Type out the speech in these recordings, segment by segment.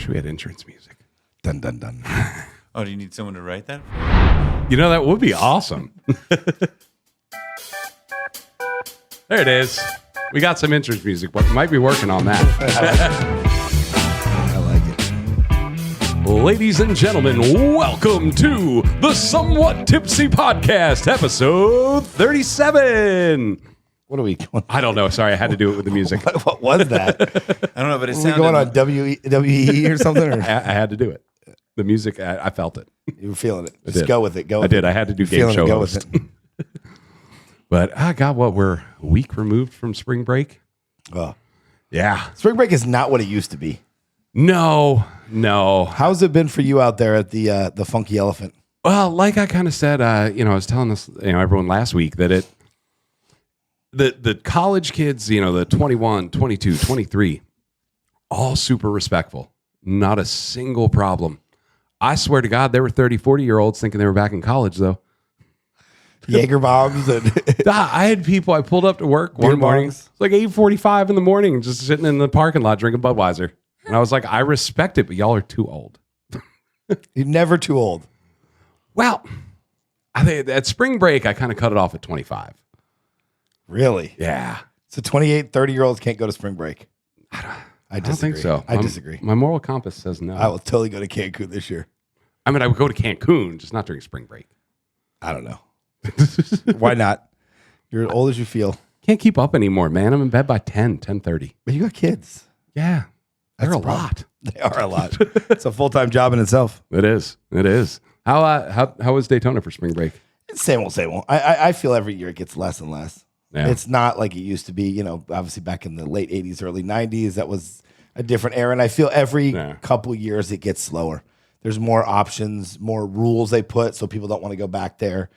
wish we had entrance music. Dun, dun, dun. Oh, do you need someone to write that? You know, that would be awesome. There it is. We got some entrance music, but we might be working on that. I like it. Ladies and gentlemen, welcome to the Somewhat Tipsy Podcast, episode 37. What are we going? I don't know. Sorry, I had to do it with the music. What was that? I don't know, but it Are we sounded going on WE or something? Or? I had to do it. The music, I felt it. You were feeling it. I Just did. go with it. Go. I With did. It. I had to do You're game feeling show it. Go host. with it. But we're a week removed from spring break. Oh. Yeah. Spring break is not what it used to be. No. How's it been for you out there at the Funky Elephant? Well, like I kind of said, I was telling this, everyone last week that the college kids, the 21, 22, 23, all super respectful. Not a single problem. I swear to God, there were 30, 40-year-olds thinking they were back in college, though. Jaeger bombs and I had people, I pulled up to work one morning. bongs. It's like 8:45 in the morning, just sitting in the parking lot drinking Budweiser. And I was like, I respect it, but y'all are too old. You're never too old. Well, I think at spring break, I kind of cut it off at 25. Really? Yeah. So 28, 30-year-olds can't go to spring break. I don't think so. I disagree. My moral compass says no. I will totally go to Cancun this year. I mean, I would go to Cancun, just not during spring break. I don't know. Why not? You're as old as you feel. Can't keep up anymore, man. I'm in bed by 10:30. But you got kids. Yeah. They're That's a the problem. lot. They are a lot. It's a full-time job in itself. It is. How was Daytona for spring break? It's same old, same old. I feel every year it gets less and less. Yeah. It's not like it used to be, obviously back in the late 80s, early 90s, that was a different era. And I feel every couple years it gets slower. There's more options, more rules they put, so people don't want to go back there.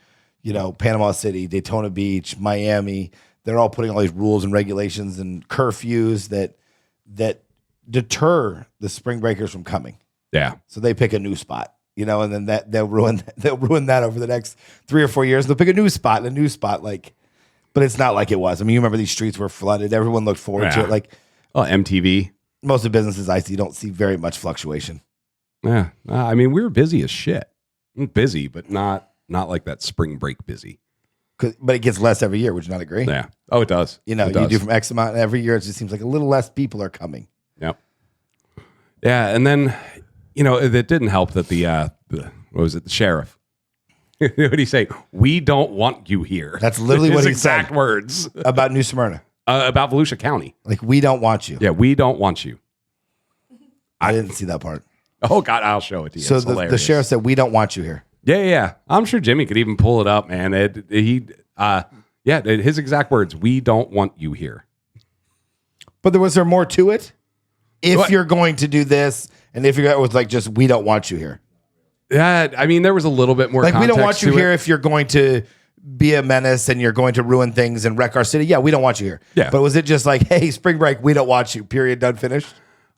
Panama City, Daytona Beach, Miami, they're all putting all these rules and regulations and curfews that deter the spring breakers from coming. Yeah. So they pick a new spot, and then they'll ruin that over the next 3 or 4 years. They'll pick a new spot, but it's not like it was. I mean, you remember these streets were flooded. Everyone looked forward to it. Like, MTV. most of the businesses I see, you don't see very much fluctuation. Yeah. I mean, we were busy as shit. Busy, but not like that spring break busy. But it gets less every year. Would you not agree? Yeah. Oh, it does. You do from X amount, and every year it just seems like a little less people are coming. Yep. Yeah, and then it didn't help that the sheriff. What did he say? We don't want you here. That's literally His what he exact said words about New Smyrna. About Volusia County. Like, we don't want you. Yeah, we don't want you. I didn't see that part. Oh God, I'll show it to you. So It's the hilarious. sheriff said, we don't want you here. Yeah. I'm sure Jimmy could even pull it up, man. His exact words: "We don't want you here." But was there more to it? If What? you're going to do this, and if it was like just, we don't want you here. Yeah, I mean, there was a little bit more. Like, we don't want context you to here it. if you're going to be a menace and you're going to ruin things and wreck our city. Yeah, we don't want you here. Yeah. But was it just like, hey, spring break, we don't want you, period, done, finished?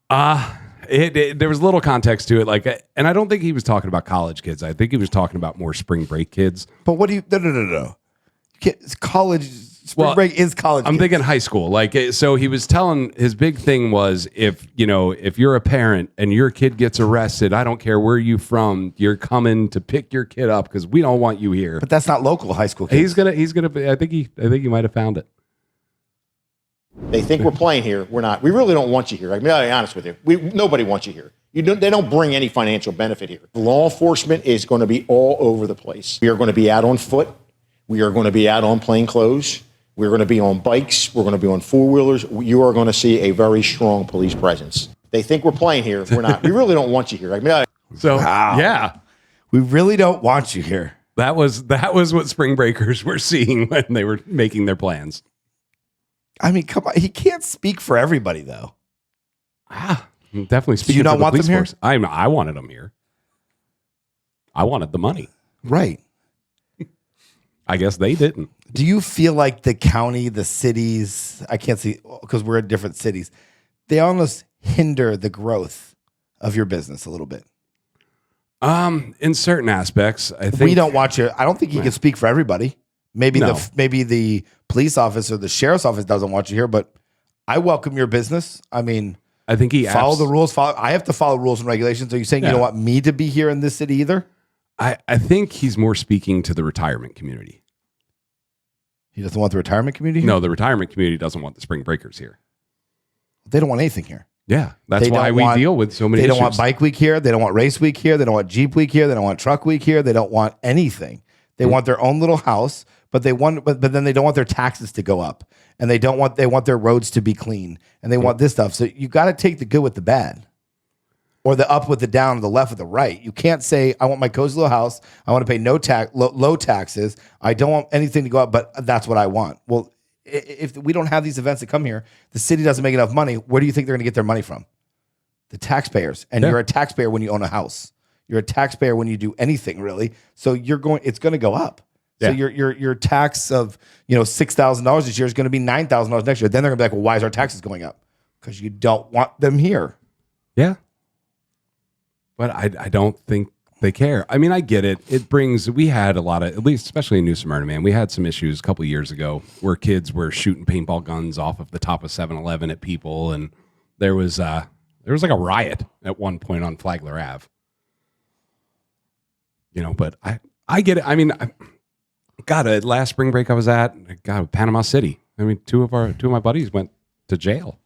There was a little context to it, and I don't think he was talking about college kids. I think he was talking about more spring break kids. But what do you, no. It's college, spring break is college I'm kids. thinking high school. So he was telling, his big thing was, if you're a parent and your kid gets arrested, I don't care where you from, you're coming to pick your kid up because we don't want you here. But that's not local high school kids. He's gonna. I think he might have found it. They think we're playing here. We're not. We really don't want you here. I'm going to be honest with you. Nobody wants you here. They don't bring any financial benefit here. Law enforcement is going to be all over the place. We are going to be out on foot. We are going to be out on plain clothes. We're going to be on bikes. We're going to be on four-wheelers. You are going to see a very strong police presence. They think we're playing here. We're not. We really don't want you here. Wow. Yeah. We really don't want you here. That was what spring breakers were seeing when they were making their plans. I mean, come on. He can't speak for everybody, though. Definitely speaking not for the want them police here? force. I wanted them here. I wanted the money. Right. I guess they didn't. Do you feel like the county, the cities, I can't see because we're in different cities, they almost hinder the growth of your business a little bit? In certain aspects, I think We don't want you. I don't think you can speak for everybody. Maybe No. maybe the police office or the sheriff's office doesn't want you here, but I welcome your business. I mean, I think he follow the rules. I have to follow rules and regulations. Are you saying you don't want me to be here in this city either? I think he's more speaking to the retirement community. He doesn't want the retirement community here? No, the retirement community doesn't want the spring breakers here. They don't want anything here. Yeah, that's why we deal with so many They issues. don't want bike week here. They don't want race week here. They don't want Jeep week here. They don't want truck week here. They don't want anything. They want their own little house, but then they don't want their taxes to go up. And they want their roads to be clean. And they want this stuff. So you got to take the good with the bad. Or the up with the down, the left with the right. You can't say, I want my cozy little house. I want to pay low taxes. I don't want anything to go up, but that's what I want. Well, if we don't have these events that come here, the city doesn't make enough money. Where do you think they're going to get their money from? The taxpayers. And you're a taxpayer when you own a house. You're a taxpayer when you do anything, really. So it's going to go up. So your tax of $6,000 this year is going to be $9,000 next year. Then they're going to be like, well, why is our taxes going up? Because you don't want them here. Yeah. But I don't think they care. I mean, I get it. We had a lot of, at least especially in New Smyrna, man, we had some issues a couple of years ago where kids were shooting paintball guns off of the top of 7-Eleven at people. And there was like a riot at one point on Flagler Ave. But I get it. I mean, last spring break I was at, Panama City. I mean, two of my buddies went to jail.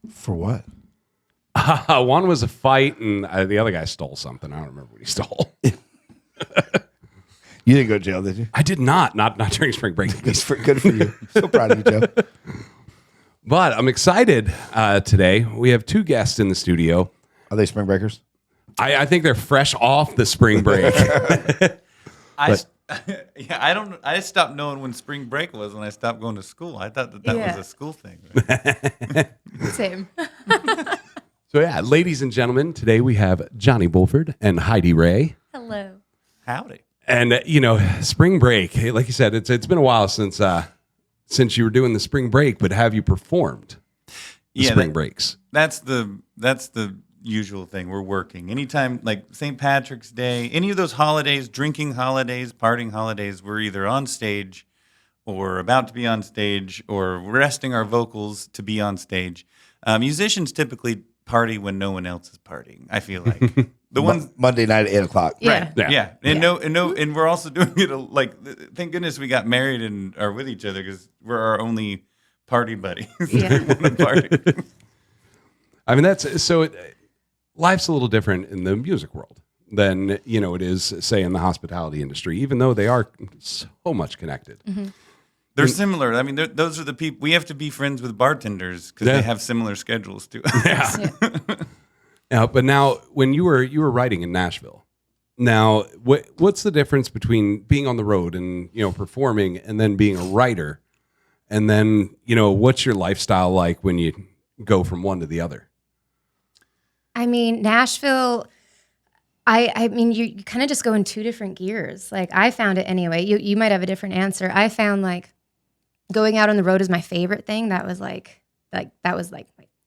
For what? One was a fight, and the other guy stole something. I don't remember what he stole. You didn't go to jail, did you? I did not during spring break. Good for you. So proud of you, Joe. But I'm excited today. We have two guests in the studio. Are they spring breakers? I think they're fresh off the spring break. I stopped knowing when spring break was when I stopped going to school. I thought that was a school thing. Right? Same. So yeah, ladies and gentlemen, today we have Johnny Bulford and Heidi Raye. Hello. Howdy. And spring break, like you said, it's been a while since you were doing the spring break, but have you performed the spring breaks? That's the usual thing. We're working. Anytime like St. Patrick's Day, any of those holidays, drinking holidays, partying holidays, we're either on stage or about to be on stage or resting our vocals to be on stage. Musicians typically party when no one else is partying, I feel like. The ones Monday night at 8:00. Yeah. Right. Yeah. And we're also doing it like thank goodness we got married and are with each other because we're our only party buddies. Yeah. We want to party. I mean, life's a little different in the music world than it is, say, in the hospitality industry, even though they are so much connected. Mm-hmm. They're similar. I mean, those are the people. We have to be friends with bartenders because they have similar schedules to us. Yeah. But now, when you were writing in Nashville, now what's the difference between being on the road and performing and then being a writer, and then what's your lifestyle like when you go from one to the other? I mean, Nashville, I mean, you kind of just go in two different gears. Like I found it anyway. You might have a different answer. I found like going out on the road is my favorite thing. That was like my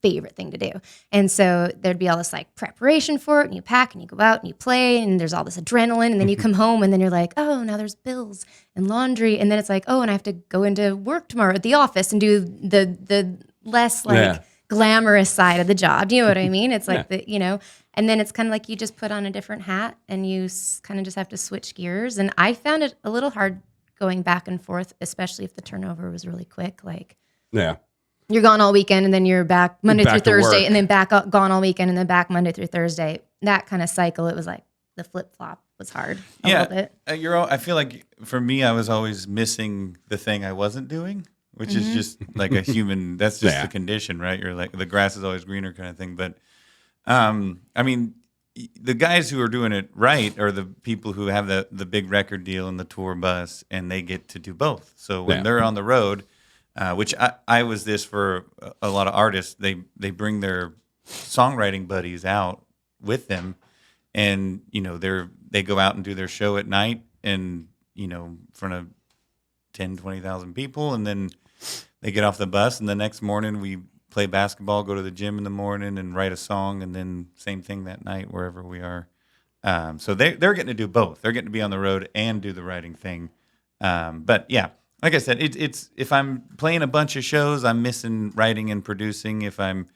favorite thing to do. And so there'd be all this like preparation for it, and you pack and you go out and you play, and there's all this adrenaline, and then you come home and then you're like, oh, now there's bills and laundry, and then it's like, oh, and I have to go into work tomorrow at the office and do the less glamorous side of the job. Do you know what I mean? It's like and then it's kind of like you just put on a different hat and you kind of just have to switch gears. And I found it a little hard going back and forth, especially if the turnover was really quick. Like, you're gone all weekend and then you're back Monday through Thursday, and then gone all weekend and then back Monday through Thursday. That kind of cycle, it was like the flip flop was hard a little bit. I feel like for me, I was always missing the thing I wasn't doing, which is just like a human. That's just the condition, right? You're like the grass is always greener kind of thing. But I mean, the guys who are doing it right are the people who have the big record deal and the tour bus, and they get to do both. So when they're on the road, which I was this for a lot of artists, they bring their songwriting buddies out with them, and they go out and do their show at night, and in front of 10, 20,000 people, and then they get off the bus, and the next morning we play basketball, go to the gym in the morning, and write a song, and then same thing that night wherever we are. So they're getting to do both. They're getting to be on the road and do the writing thing. But yeah, like I said, it's if I'm playing a bunch of shows, I'm missing writing and producing. If I'm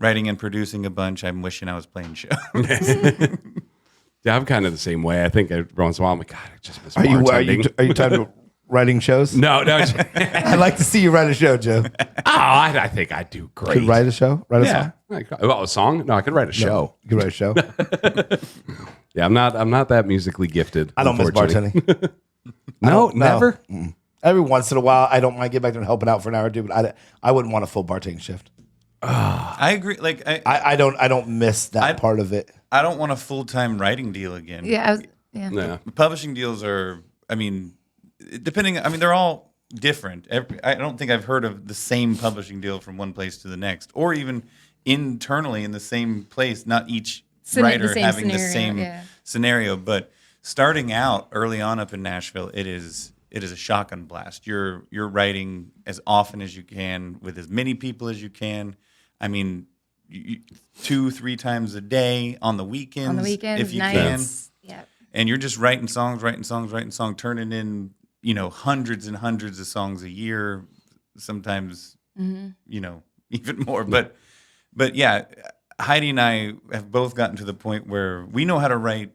writing and producing a bunch. I'm wishing I was playing shows. Yeah, I'm kind of the same way. I think every once in a while I'm like, God, I just miss Are you bartending. talking about writing shows? No. I'd like to see you write a show, Joe. I think I do great. Could write a show? Write a song? A song? No, I could write a show. You could write a show. Yeah, I'm not that musically gifted. I don't miss unfortunately. bartending. No, No. never. Every once in a while, I don't mind getting back there and helping out for an hour or two, but I wouldn't want a full bartending shift. I agree. Like I don't miss that part of it. I don't want a full-time writing deal again. Yeah. Yeah. Publishing deals are, I mean, they're all different. I don't think I've heard of the same publishing deal from one place to the next, or even internally in the same place, not each writer having the same scenario. But starting out early on up in Nashville, it is a shotgun blast. You're writing as often as you can with as many people as you can. I mean, 2-3 times a day on the weekends. If you nights. can. Yeah. And you're just writing songs, turning in, hundreds and hundreds of songs a year, sometimes, even more. But yeah, Heidi and I have both gotten to the point where we know how to write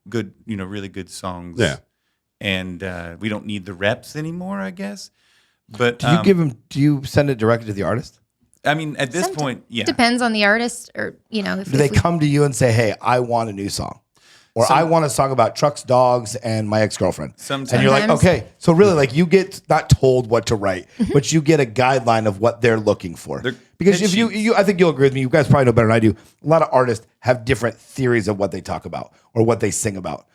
good, really good songs. Yeah. And we don't need the reps anymore, I guess. But Do you send it directly to the artist? I mean, at this point, yeah. Depends on the artist, or if Do they come to you and say, "Hey, I want a new song," or "I want a song about trucks, dogs, and my ex-girlfriend"? Sometimes. And you're like, "Okay." So really, like, you get not told what to write, but you get a guideline of what they're looking for. Because if you, I think you'll agree with me. You guys probably know better than I do. A lot of artists have different theories of what they talk about or what they sing about.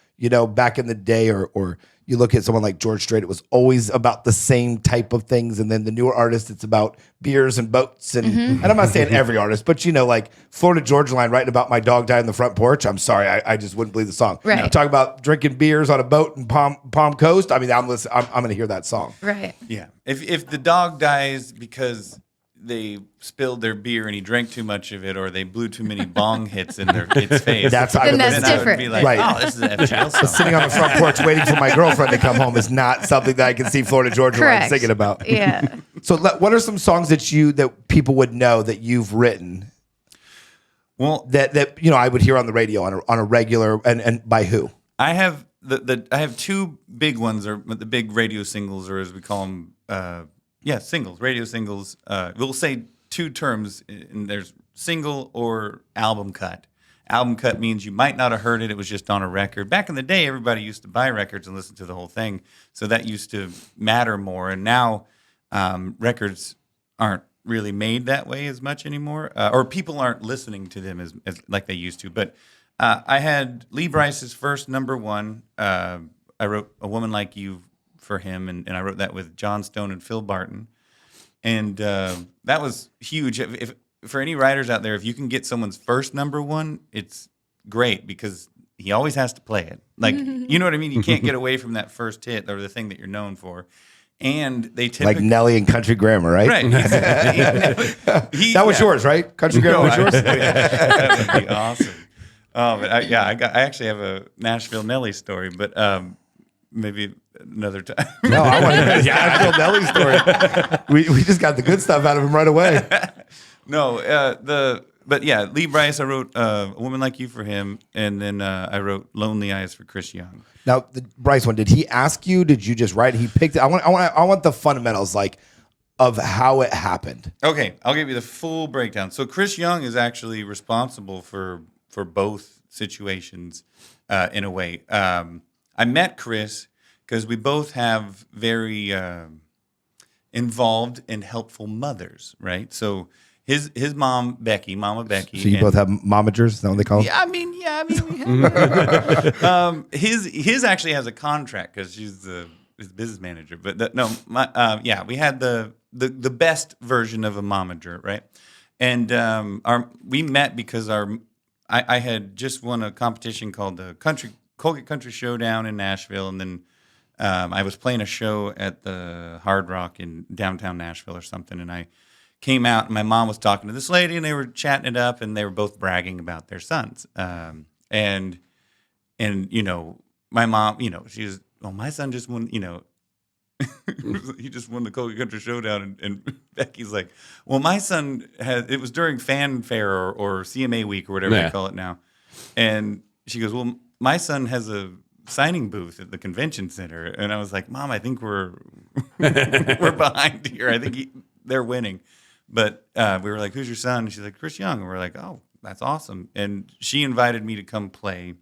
Back in the day, or you look at someone like George Strait, it was always about the same type of things. And then the newer artists, it's about beers and boats. And I'm not saying every artist, but like Florida Georgia Line writing about my dog died on the front porch. I'm sorry, I just wouldn't believe the song. Right. Talk about drinking beers on a boat in Palm Coast. I mean, I'm going to hear that song. Right. Yeah. If the dog dies because they spilled their beer and he drank too much of it, or they blew too many bong hits in its face, That's Then that's I would different. be like, Right. oh, this is an FGL song. Sitting on the front porch waiting for my girlfriend to come home is not something that I can see Florida Georgia Line Correct. singing about. Yeah. So what are some songs that people would know that you've written? Well, That I would hear on the radio on a regular, and by who? I have I have two big ones, or the big radio singles, or as we call them, singles, radio singles. We'll say two terms, and there's single or album cut. Album cut means you might not have heard it. It was just on a record. Back in the day, everybody used to buy records and listen to the whole thing. So that used to matter more. And now records aren't really made that way as much anymore, or people aren't listening to them as like they used to. But I had Lee Brice's first number one. I wrote A Woman Like You for him, and I wrote that with John Stone and Phil Barton. And that was huge. If for any writers out there, if you can get someone's first number one, it's great, because he always has to play it. Like, you know what I mean? You can't get away from that first hit or the thing that you're known for. And they typically... Like Nelly and Country Grammar, right? Right. That was yours, right? Country Grammar was yours? That would be awesome. But I actually have a Nashville Nelly story, but maybe another time. No, I want to hear his Nashville Nelly story. We just got the good stuff out of him right away. No, but yeah, Lee Brice, I wrote A Woman Like You for him, and then I wrote Lonely Eyes for Chris Young. Now, the Brice one, did he ask you? Did you just write it? He picked it. I want the fundamentals, like, of how it happened. Okay, I'll give you the full breakdown. So Chris Young is actually responsible for both situations in a way. I met Chris because we both have very involved and helpful mothers, right? So his mom, Mama Becky. So you both have momagers, is that what they call them? Yeah, I mean, we have. His actually has a contract because she's his business manager. But we had the best version of a momager, right? And we met because I had just won a competition called the Colgate Country Showdown in Nashville, and then I was playing a show at the Hard Rock in downtown Nashville or something, and I came out, and my mom was talking to this lady, and they were chatting it up, and they were both bragging about their sons. And my mom, she was, well, my son just won, he just won the Coca Country Showdown, and Becky's like, well, my son it was during fanfare or CMA week or whatever they call it now, and she goes, well, my son has a signing booth at the convention center, and I was like, Mom, I think we're behind here. I think they're winning, but we were like, who's your son? And she's like, Chris Young, and we're like, oh, that's awesome, and she invited me to come play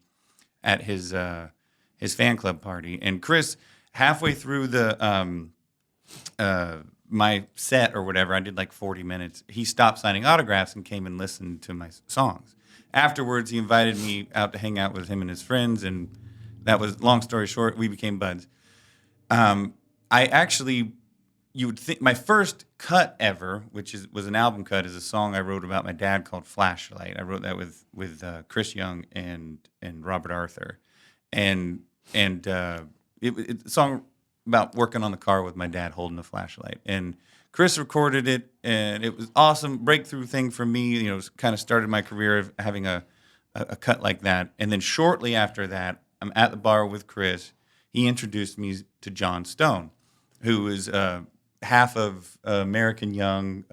at his fan club party, and Chris. Halfway through the my set or whatever, I did like 40 minutes. He stopped signing autographs and came and listened to my songs. Afterwards, he invited me out to hang out with him and his friends, and that was, long story short, we became buds. I actually, you would think, my first cut ever, which was an album cut, is a song I wrote about my dad called Flashlight. I wrote that with Chris Young and Robert Arthur, and it's a song about working on the car with my dad holding a flashlight. And Chris recorded it, and it was awesome. Breakthrough thing for me, kind of started my career of having a cut like that. And then shortly after that, I'm at the bar with Chris. He introduced me to John Stone, who is half of American Young,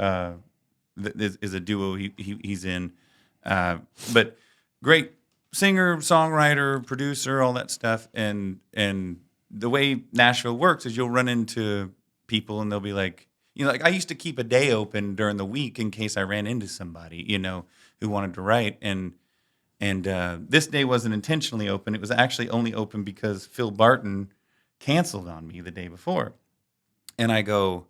is a duo he's in. But great singer, songwriter, producer, all that stuff. And the way Nashville works is you'll run into people and they'll be like, like I used to keep a day open during the week in case I ran into somebody, who wanted to write. And this day wasn't intentionally open. It was actually only open because Phil Barton canceled on me the day before. And I go,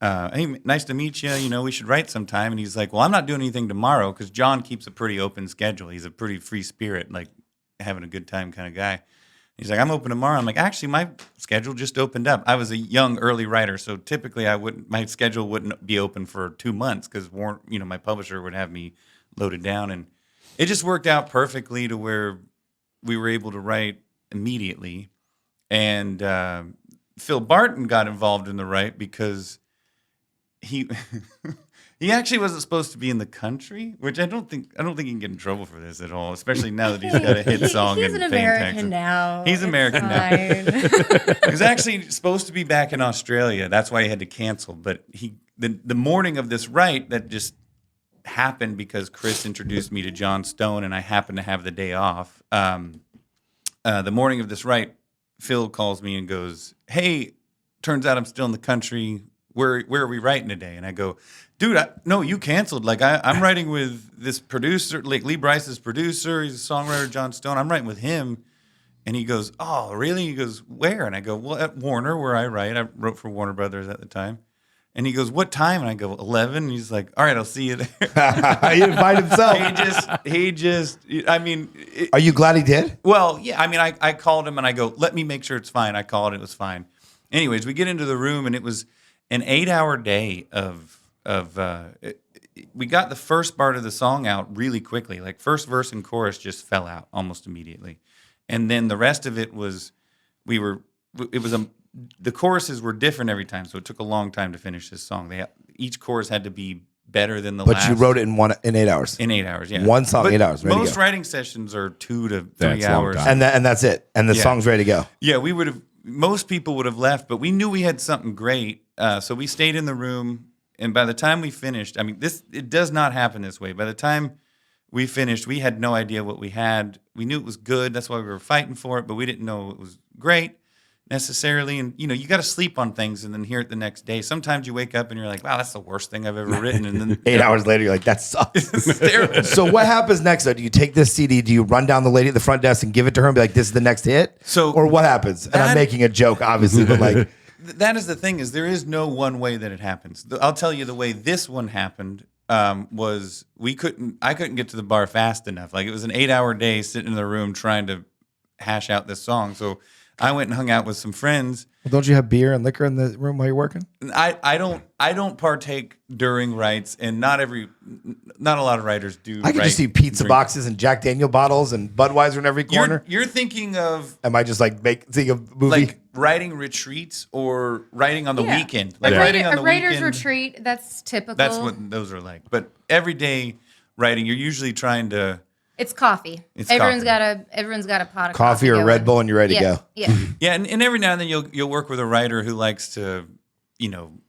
hey, nice to meet you. We should write sometime. And he's like, well, I'm not doing anything tomorrow because John keeps a pretty open schedule. He's a pretty free spirit, like having a good time kind of guy. He's like, I'm open tomorrow. I'm like, actually, my schedule just opened up. I was a young early writer, so typically my schedule wouldn't be open for 2 months because my publisher would have me loaded down, and it just worked out perfectly to where we were able to write immediately. And Phil Barton got involved in the write because he actually wasn't supposed to be in the country, which I don't think he can get in trouble for this at all, especially now that he's got a hit song. He's and an paying American taxes. now. He's American now. He's actually supposed to be back in Australia. That's why he had to cancel. But the morning of this write, that just happened because Chris introduced me to John Stone, and I happened to have the day off. The morning of this write, Phil calls me and goes, hey, turns out I'm still in the country. Where are we writing today? And I go, dude, no, you canceled. Like I'm writing with this producer, like Lee Brice's producer. He's a songwriter, John Stone. I'm writing with him. And he goes, oh, really? He goes, where? And I go, well, at Warner, where I write. I wrote for Warner Brothers at the time. And he goes, what time? And I go, 11. And he's like, all right, I'll see you there. He invited himself. He just, I mean. Are you glad he did? Well, yeah. I mean, I called him and I go, let me make sure it's fine. I called, it was fine. Anyways, we get into the room and it was an 8-hour day we got the first part of the song out really quickly. Like first verse and chorus just fell out almost immediately. And then the rest of it was, the choruses were different every time. So it took a long time to finish this song. Each chorus had to be better than the last. But you wrote it in 8 hours. In 8 hours, yeah. One song, 8 hours. Most writing sessions are 2 to 3 hours. And that's it. And the song's ready to go. Yeah, most people would have left, but we knew we had something great. So we stayed in the room, and by the time we finished, I mean, it does not happen this way. By the time we finished, we had no idea what we had. We knew it was good. That's why we were fighting for it, but we didn't know it was great necessarily. And, you got to sleep on things and then hear it the next day. Sometimes you wake up and you're like, wow, that's the worst thing I've ever written. And then 8 hours later, you're like, that sucks. It's terrible. So what happens next, though? Do you take this CD? Do you run down the lady at the front desk and give it to her and be like, this is the next hit? Or what happens? And I'm making a joke, obviously, but like... That is the thing, is there is no one way that it happens. I'll tell you the way this one happened was I couldn't get to the bar fast enough. Like it was an 8-hour day sitting in the room trying to hash out this song. So I went and hung out with some friends. Well, don't you have beer and liquor in the room while you're working? I don't partake during writes, and not a lot of writers do. I can just see pizza boxes and Jack Daniel bottles and Budweiser in every corner. You're thinking of? Am I just like thinking of movie? Like writing retreats or writing on the weekend? Like writing on a the writer's weekend, retreat. That's typical. That's what those are like. But everyday writing, you're usually trying to. It's coffee. It's everyone's coffee. got a pot of Coffee or going. Red Bull, and you're ready to go. Yeah. Yeah, and every now and then you'll work with a writer who likes to,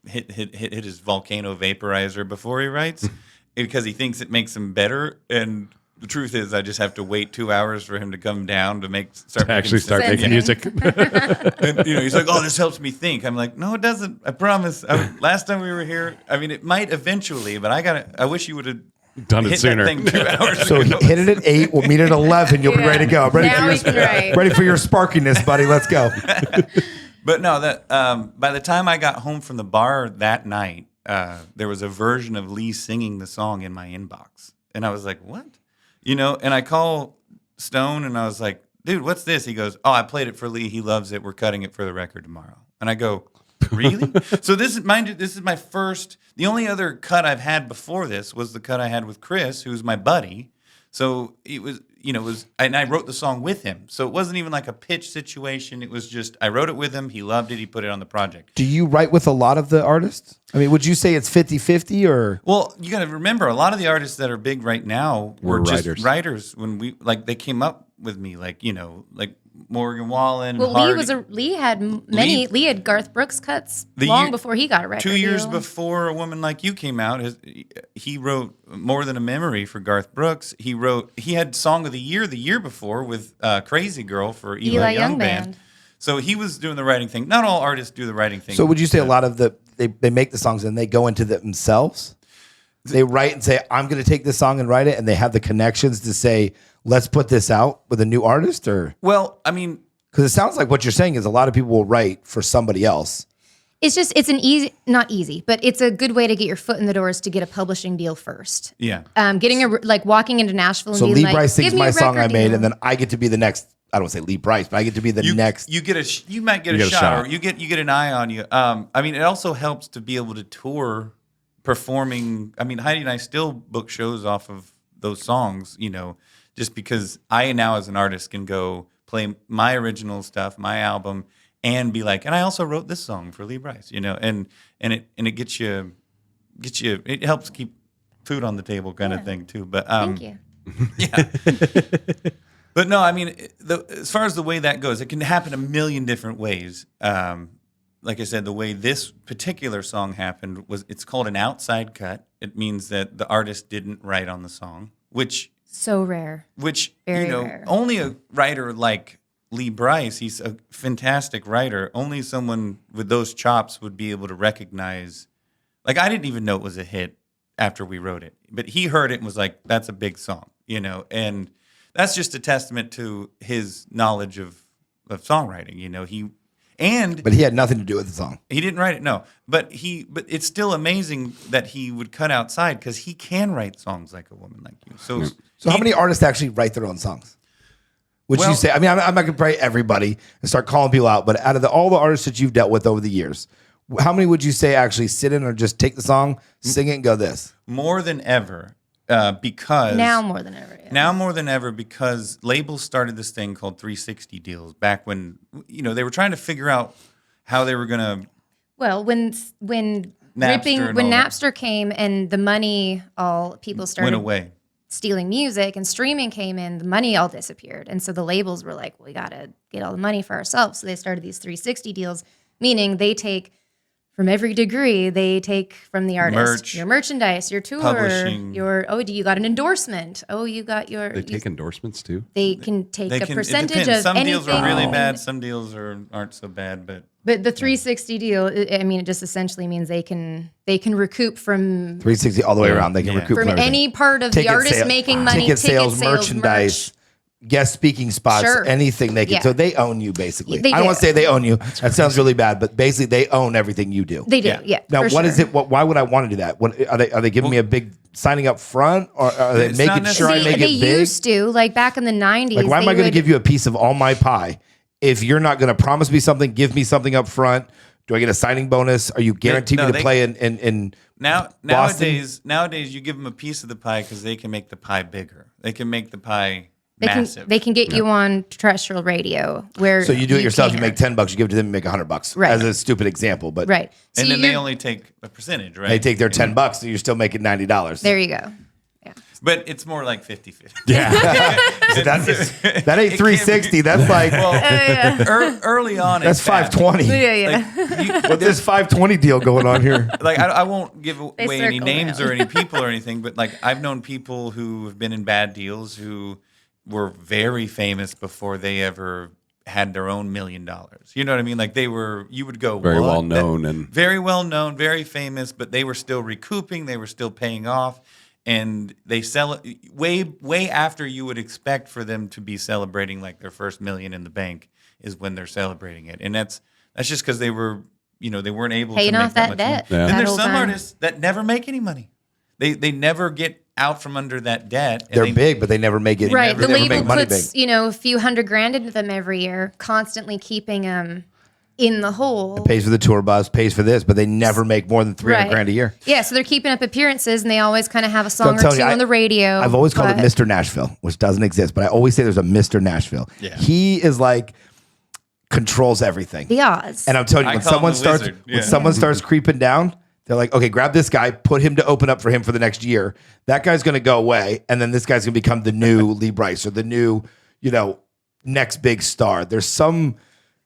hit his volcano vaporizer before he writes because he thinks it makes him better. And the truth is, I just have to wait 2 hours for him to come down to start making music. And, he's like, "Oh, this helps me think." I'm like, "No, it doesn't. I promise." Last time we were here, I mean, it might eventually, but I wish you would have Done it hit sooner. that thing 2 hours So ago. hit it at 8. We'll meet at 11. You'll be ready to go. I'm ready Now we can write. ready for your sparkiness, buddy. Let's go. But no, that by the time I got home from the bar that night, there was a version of Lee singing the song in my inbox, and I was like, "What?" And I call Stone, and I was like, "Dude, what's this?" He goes, "Oh, I played it for Lee. He loves it. We're cutting it for the record tomorrow." And I go, "Really?" So this is mind you, this is my first. The only other cut I've had before this was the cut I had with Chris, who's my buddy. So it was, and I wrote the song with him. So it wasn't even like a pitch situation. It was just, I wrote it with him. He loved it. He put it on the project. Do you write with a lot of the artists? I mean, would you say it's 50-50 or? Well, you got to remember, a lot of the artists that are big right now were just writers when they came up with me, like Morgan Wallen. Well, Lee had Garth Brooks cuts before he got a record 2 years deal. before A Woman Like You came out, he wrote More Than a Memory for Garth Brooks. He had Song of the Year before with Crazy Girl for Eli Young Band. So he was doing the writing thing. Not all artists do the writing thing. So would you say a lot of they make the songs and they go into themselves? They write and say, I'm going to take this song and write it, and they have the connections to say, let's put this out with a new artist? Or well, I mean, because it sounds like what you're saying is a lot of people will write for somebody else. It's an easy, not easy, but it's a good way to get your foot in the doors to get a publishing deal first. Yeah. Walking into Nashville and So being Lee like, Brice sings give me my a song I record made, deal. and then I get to be the next. I don't want to say Lee Brice, but I get to be the next. You might get a shot, or you get an eye on you. I mean, it also helps to be able to tour performing. I mean, Heidi and I still book shows off of those songs, just because I now as an artist can go play my original stuff, my album, and be like, and I also wrote this song for Lee Brice, and it gets you, it helps keep food on the table kind of thing too. But Thank you. yeah. But no, I mean, as far as the way that goes, it can happen a million different ways. Like I said, the way this particular song happened was it's called an outside cut. It means that the artist didn't write on the song, which So rare. Very rare. Only a writer like Lee Brice, he's a fantastic writer. Only someone with those chops would be able to recognize. Like, I didn't even know it was a hit after we wrote it, but he heard it and was like, "That's a big song," and that's just a testament to his knowledge of songwriting. But he had nothing to do with the song. He didn't write it, no. But it's still amazing that he would cut outside because he can write songs like A Woman Like You. So how many artists actually write their own songs? Would you say? I mean, I'm not going to pray everybody and start calling people out, but out of all the artists that you've dealt with over the years, how many would you say actually sit in or just take the song, sing it, and go this? More than ever. Because now more than ever. Yeah. Now more than ever, because labels started this thing called 360 deals back when they were trying to figure out how they were going to. Well, when Napster came and the money, all people started went away, stealing music, and streaming came in, the money all disappeared, and so the labels were like, "We got to get all the money for ourselves." So they started these 360 deals, meaning they take. From every degree, they take from the artist your merchandise, your tour, publishing. You got an endorsement. Oh, you got your. They take endorsements too. They can take a percentage of some anything. Deals are really bad. Some deals aren't so bad, but the 360 deal. I mean, it just essentially means they can recoup from 360 all the way around. They can recoup from any part of the artist making money. Ticket sales, merchandise. Guest speaking spots, anything they can. Yeah. So they own you basically. They I don't do. want to say they own you. That sounds really bad, but basically they own everything you do. They do. Yeah. Now, what is it? Why would I want to do that? What are they giving me a big signing up front, or are they making sure I make it big? They used to, like back in the 90s. Like, why am I going to give you a piece of all my pie if you're not going to promise me something? Give me something up front. Do I get a signing bonus? Are you guaranteed me to play in nowadays you give them a piece of the pie because they can make the pie bigger. They can make the pie. They can get you on terrestrial radio where. So you do it yourself. You make $10. You give it to them. You make $100. Right. As a stupid example, but right. So and then they only take a percentage, right? They take their $10, so you're still making $90. There you go. Yeah. But it's more like 50-50. Yeah. That ain't 360. That's like Early on, that's it's bad. 520. Yeah. What's this 520 deal going on here? Like I won't give away any circle names around. or any people or anything, but like I've known people who have been in bad deals who were very famous before they ever had their own $1 million. You know what I mean? Like you would go Very what? well known and Very well known, very famous, but they were still recouping, they were still paying off, and they sell it way after you would expect for them to be celebrating like their first $1 million in the bank is when they're celebrating it. And that's just because they were, they weren't able Paying to make off that much debt. money. Yeah. And there's whole some time. artists that never make any money. They never get out from under that debt. And They're big, but they never make it. Right. They The never label make money puts, big. a few $100,000 into them every year, constantly keeping them in the hole. Pays for the tour bus, pays for this, but they never make more than $300,000 a year. Yeah, so they're keeping up appearances, and they always kind of have a So I'm song or telling two you, on the radio. I've always called it but- Mr. Nashville, which doesn't exist, but I always say there's a Mr. Nashville. Yeah. He is like controls everything. the Oz. And I'm telling you, I when call him someone the starts wizard. when Yeah. someone starts creeping down, they're like, okay, grab this guy, put him to open up for him for the next year. That guy's going to go away, and then this guy's going to become the new Lee Brice or the new, next big star. There's someone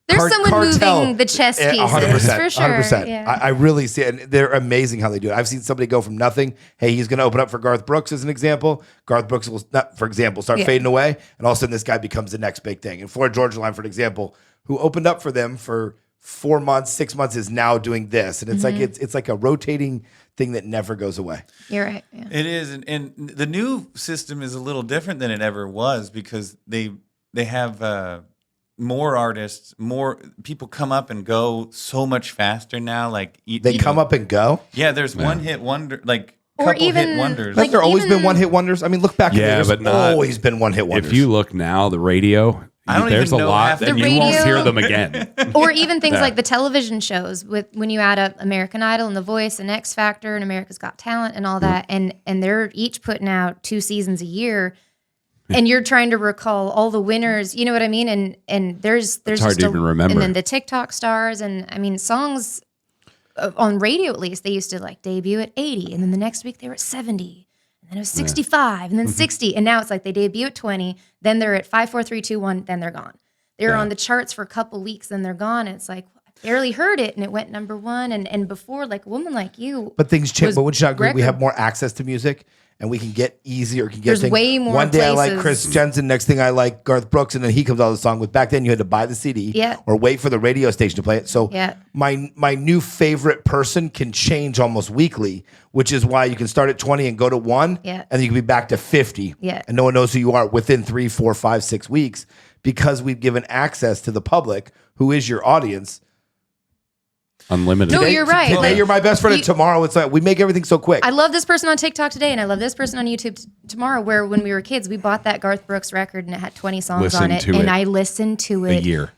moving the chess pieces, 100%, for sure. 100%. Yeah. I really see it, and they're amazing how they do it. I've seen somebody go from nothing. Hey, he's going to open up for Garth Brooks as an example. Garth Brooks will, not, for example, start fading away, and all of a sudden this guy becomes the next big thing. And Florida Georgia Line, for an example, who opened up for them for 4 months, 6 months, is now doing this, and it's like it's like a rotating thing that never goes away. You're right. Yeah. It is, and the new system is a little different than it ever was because they have more artists, more people come up and go so much faster now. Like They come up and go. yeah. There's one hit wonder, like Or couple even, hit wonders. Like there always even- been one hit wonders. I mean, look back. Yeah, there's but not- always been one hit wonders. if you look now, the radio, I don't there's even a know lot half that the you won't radio. hear them again. Or even things Yeah. like the television shows with when you add up American Idol and The Voice and X Factor and America's Got Talent and all that, and they're each putting out 2 seasons a year, and you're trying to recall all the winners. You know what I mean? And there's It's hard just to even remember. And then the TikTok stars, and I mean songs on radio at least they used to like debut at 80, and then the next week they were at 70. And then it was 65, and then 60, and now it's like they debut at 20, then they're at 5, 4, 3, 2, 1, then they're gone. They're on the charts for a couple weeks, then they're gone. And it's like I barely heard it, and it went #1. And before, like a woman like you, But things change. was But would you not agree? We record- have more access to music, and we can get easier. Can get There's things. way more One day I like places. Chris Jensen. Next thing I like Garth Brooks, and then he comes out with the song. With back then you had to buy the CD, Yeah. or wait for the radio station to play it. So Yeah. my new favorite person can change almost weekly, which is why you can start at 20 and go to 1, Yeah. and then you can be back to 50, Yeah. and no one knows who you are within 3, 4, 5, 6 weeks because we've given access to the public, who is your audience. Unlimited. No, you're right. Today Like, you're my best friend, and you- tomorrow it's like we make everything so quick. I love this person on TikTok today, and I love this person on YouTube tomorrow. Where when we were kids, we bought that Garth Brooks record, and it had 20 songs on Listened it, to and it I listened to a it year.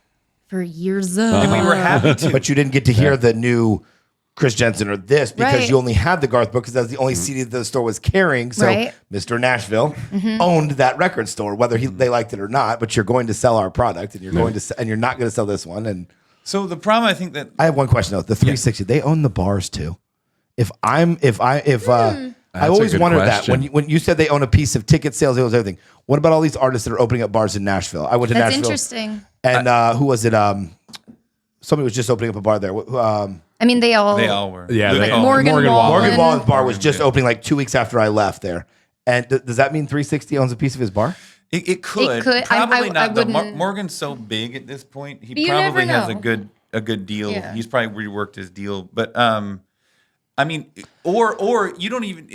for years. and we were happy to. But you didn't get to hear the new Chris Jensen or this because Right. you only had the Garth Brooks because that's the only CD that the store was carrying. So Right. Mr. Nashville owned that record store, whether they liked it or not. But you're going to sell our product, and you're going to, and you're not going to sell this one. And So the problem, I think that I have one question though: the 360, they own the bars too. I always good wondered question. that when you said they own a piece of ticket sales, they own everything. What about all these artists that are opening up bars in Nashville? I went to That's Nashville, interesting. and who was it? Somebody was just opening up a bar there. I mean, they all were. Yeah, Like they all- Morgan Wallen. Morgan And- Wallen's bar was just opening like 2 weeks after I left there. And does that mean 360 owns a piece of his bar? It could. It could. Probably I not. though. wouldn't- Morgan's so big at this point. He You never probably has know. a good deal. Yeah. He's probably reworked his deal. But I mean, or you don't even.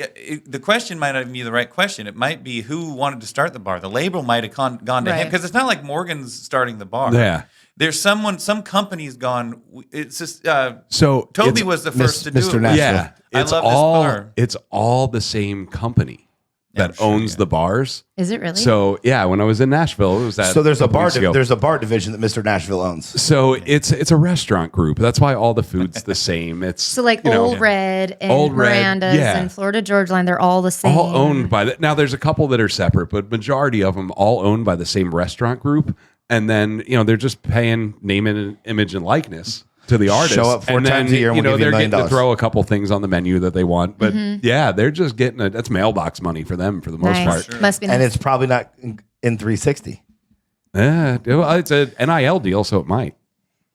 The question might not even be the right question. It might be who wanted to start the bar. The label might have gone to him Right. because it's not like Morgan's starting the bar. Yeah. There's some company's gone. It's just So Toby it's- was the first to do Mr. it. Nashville. Yeah, I it's love this all bar. it's all the same company that I'm sure, owns yeah. the bars. Is it really? So yeah, when I was in Nashville, it was that. So there's a couple bar. weeks ago. There's a bar division that Mr. Nashville owns. So it's a restaurant group. That's why all the food's the same. It's So like you know, Old Red and Old Red, Miranda's yeah. and Florida Georgia Line, they're all the same. all owned by that. Now there's a couple that are separate, but majority of them all owned by the same restaurant group. And then they're just paying name and image and likeness to the artist. Show up 4 and times then, a year and you we'll know, give you they're $1 million. getting to throw a couple things on the menu that they want. But yeah, they're just getting that's mailbox money for them for the most part. Sure. Must be nice. And it's probably not in 360. Yeah, well, it's an NIL deal, so it might.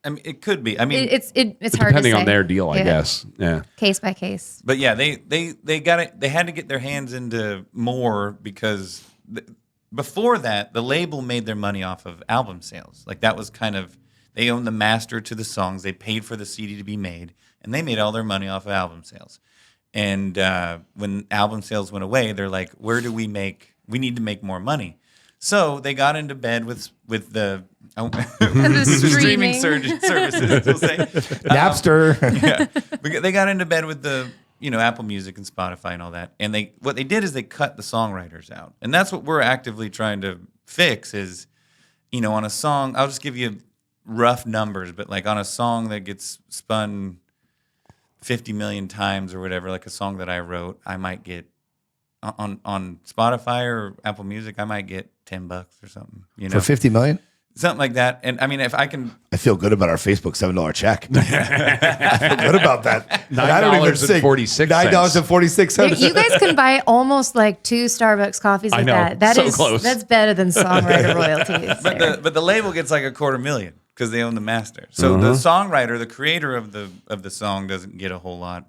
I mean, it could be. I mean, it's hard to Depending say. on their deal, I Yeah. guess. Yeah. Case by case. but yeah, they got it. They had to get their hands into more because before that, the label made their money off of album sales. Like that was kind of they owned the master to the songs. They paid for the CD to be made, and they made all their money off of album sales. And when album sales went away, they're like, "Where do we make? We need to make more money." So they got into bed with the streaming services. We'll say. Napster. Yeah, they got into bed with the Apple Music and Spotify and all that. And what they did is they cut the songwriters out, and that's what we're actively trying to fix. Is on a song, I'll just give you rough numbers, but like on a song that gets spun 50 million times or whatever, like a song that I wrote, I might get on Spotify or Apple Music, I might get $10 or something. For 50 million? Something like that. And I mean, if I can, I feel good about our Facebook $7 check. I feel good about that. And I don't even sing. $9.46. $9.46. You guys can buy almost like 2 Starbucks coffees with I know. that. That So is close. That's better than songwriter royalties. there. but the label gets like $250,000 because they own the master. So the songwriter, the creator of the song, doesn't get a whole lot.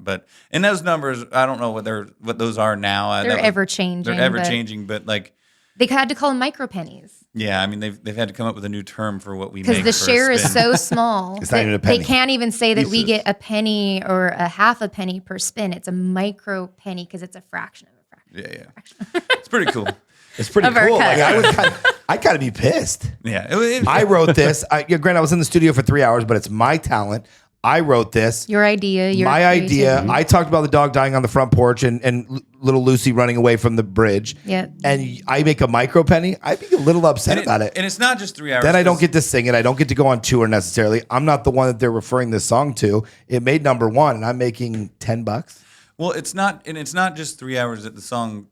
And those numbers, I don't know what those are now. They're ever changing. They're ever changing, but like. They had to call them micro pennies. Yeah, I mean they've had to come up with a new term for what we make. Because the for a share is spin. so small. It's not that even a penny. They can't even say that we Jesus. get a penny or a half a penny per spin. It's a micro penny because it's a fraction of a fraction. Yeah. It's pretty cool. It's pretty Of our cool. cut. Like, I gotta be pissed. Yeah. I wrote this. Granted, I was in the studio for 3 hours, but it's my talent. I wrote this. Your idea. My idea. I talked about the dog dying on the front porch and little Lucy running away from the bridge. Yeah. And I make a micro penny. I'd be a little upset about it. And it's not just 3 hours. Then I don't get to sing it. I don't get to go on tour necessarily. I'm not the one that they're referring this song to. It made #1, and I'm making $10. Well, it's not just 3 hours at the song.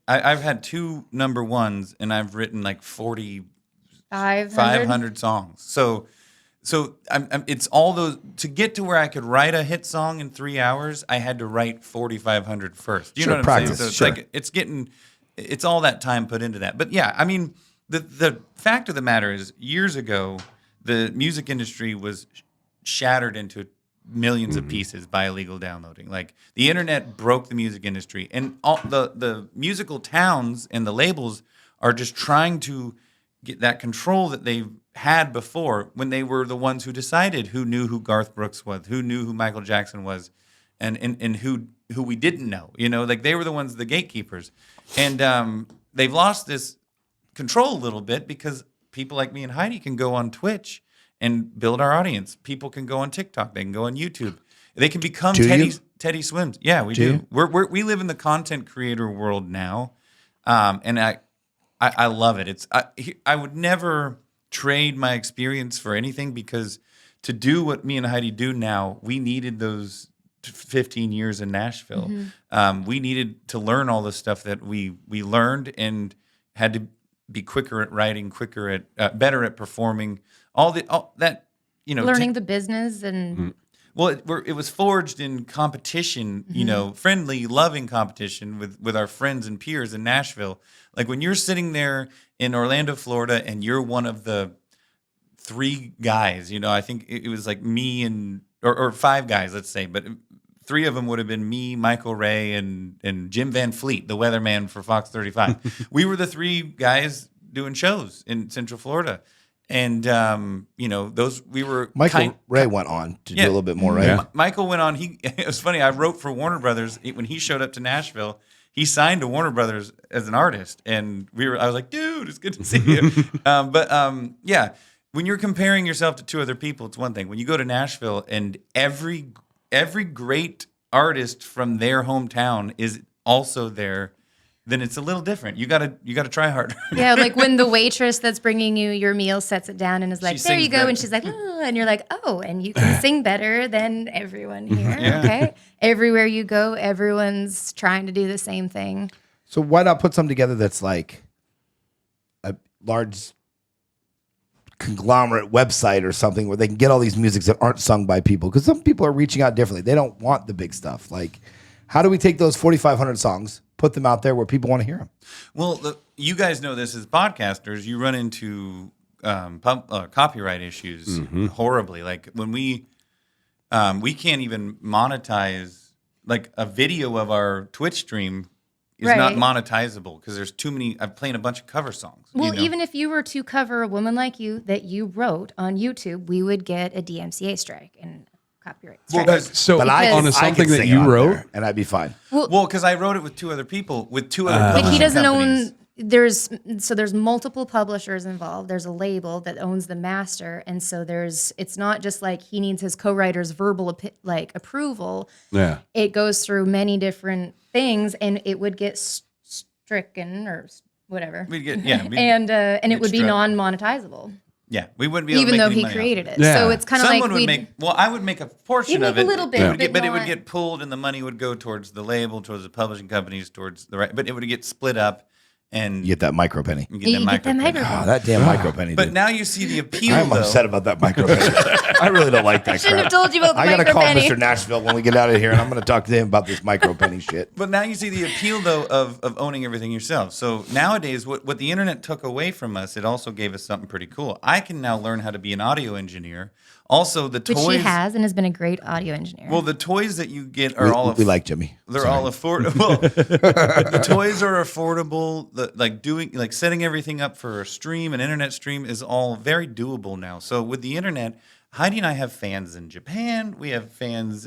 I've had 2 #1s, and I've written like 500 songs. So it's all those to get to where I could write a hit song in 3 hours. I had to write 4,500 first. Do you know what I'm saying? So it's like it's all that time put into that. But yeah, I mean, the fact of the matter is, years ago, the music industry was shattered into millions of pieces by illegal downloading. Like the internet broke the music industry, and all the musical towns and the labels are just trying to get that control that they've had before, when they were the ones who decided who knew who Garth Brooks was, who knew who Michael Jackson was, and who we didn't know. Like they were the ones, the gatekeepers, and they've lost this control a little bit because people like me and Heidi can go on Twitch and build our audience. People can go on TikTok. They can go on YouTube. They can become Teddy Swims. Yeah, we do. We live in the content creator world now, and I love it. I would never trade my experience for anything, because to do what me and Heidi do now, we needed those 15 years in Nashville. We needed to learn all the stuff that we learned, and had to be quicker at writing, better at performing. All that learning the business and. Well, it was forged in competition, friendly, loving competition with our friends and peers in Nashville. Like when you're sitting there in Orlando, Florida, and you're one of the 3 guys, I think it was like me or 5 guys, let's say, but 3 of them would have been me, Michael Ray, and Jim Van Fleet, the weatherman for Fox 35. We were the 3 guys doing shows in Central Florida. And those we were. Michael Ray went on to do a little bit more, right? Yeah. Michael went on. It was funny. I wrote for Warner Brothers when he showed up to Nashville. He signed to Warner Brothers as an artist, and I was like, dude, it's good to see you. Yeah, when you're comparing yourself to 2 other people, it's one thing. When you go to Nashville and every great artist from their hometown is also there, then it's a little different. You gotta try harder. Yeah, like when the waitress that's bringing you your meal sets it down and is like, "There you go," and she's like, "Oh," and you're like, "Oh," and you can sing better than everyone here. Yeah. Okay, everywhere you go, everyone's trying to do the same thing. So why not put something together that's like a large conglomerate website or something where they can get all these musics that aren't sung by people, because some people are reaching out differently. They don't want the big stuff. Like, how do we take those 4,500 songs, put them out there where people want to hear them? Well, you guys know this as podcasters. You run into copyright issues horribly. Like when we can't even monetize, like a video of our Twitch stream is not monetizable because there's too many. I'm playing a bunch of cover songs. Well, even if you were to cover A Woman Like You that you wrote on YouTube, we would get a DMCA strike and copyright strike. But on something could that sing you on wrote, there, and I'd be fine. Well, because I wrote it with two other people, But he doesn't own. There's multiple publishers involved. There's a label that owns the master, and so it's not just like he needs his co-writer's verbal approval. Yeah, it goes through many different things, and it would get stricken or whatever. We'd get and it would be non-monetizable. Yeah, we wouldn't be able even to make though any he money created it. Yeah. So it's kind of like I would make a portion of it. A little bit, but it would get pulled, and the money would go towards the label, towards the publishing companies, towards the but it would get split up. And you get that micro penny. You get that micro penny. Oh, that damn micro penny. But now you see the appeal. I'm upset about that micro penny. I really don't like that. Shouldn't have told you about the I gotta micro call penny. Mr. Nashville when we get out of here, and I'm gonna talk to him about this micro penny shit. But now you see the appeal, though, of owning everything yourself. So nowadays, what the internet took away from us, it also gave us something pretty cool. I can now learn how to be an audio engineer. Also, the toys. Which he has and has been a great audio engineer. Well, the toys that you get are we like Jimmy. They're all affordable. The toys are affordable. Like setting everything up for a stream, an internet stream, is all very doable now. So with the internet, Heidi and I have fans in Japan. We have tons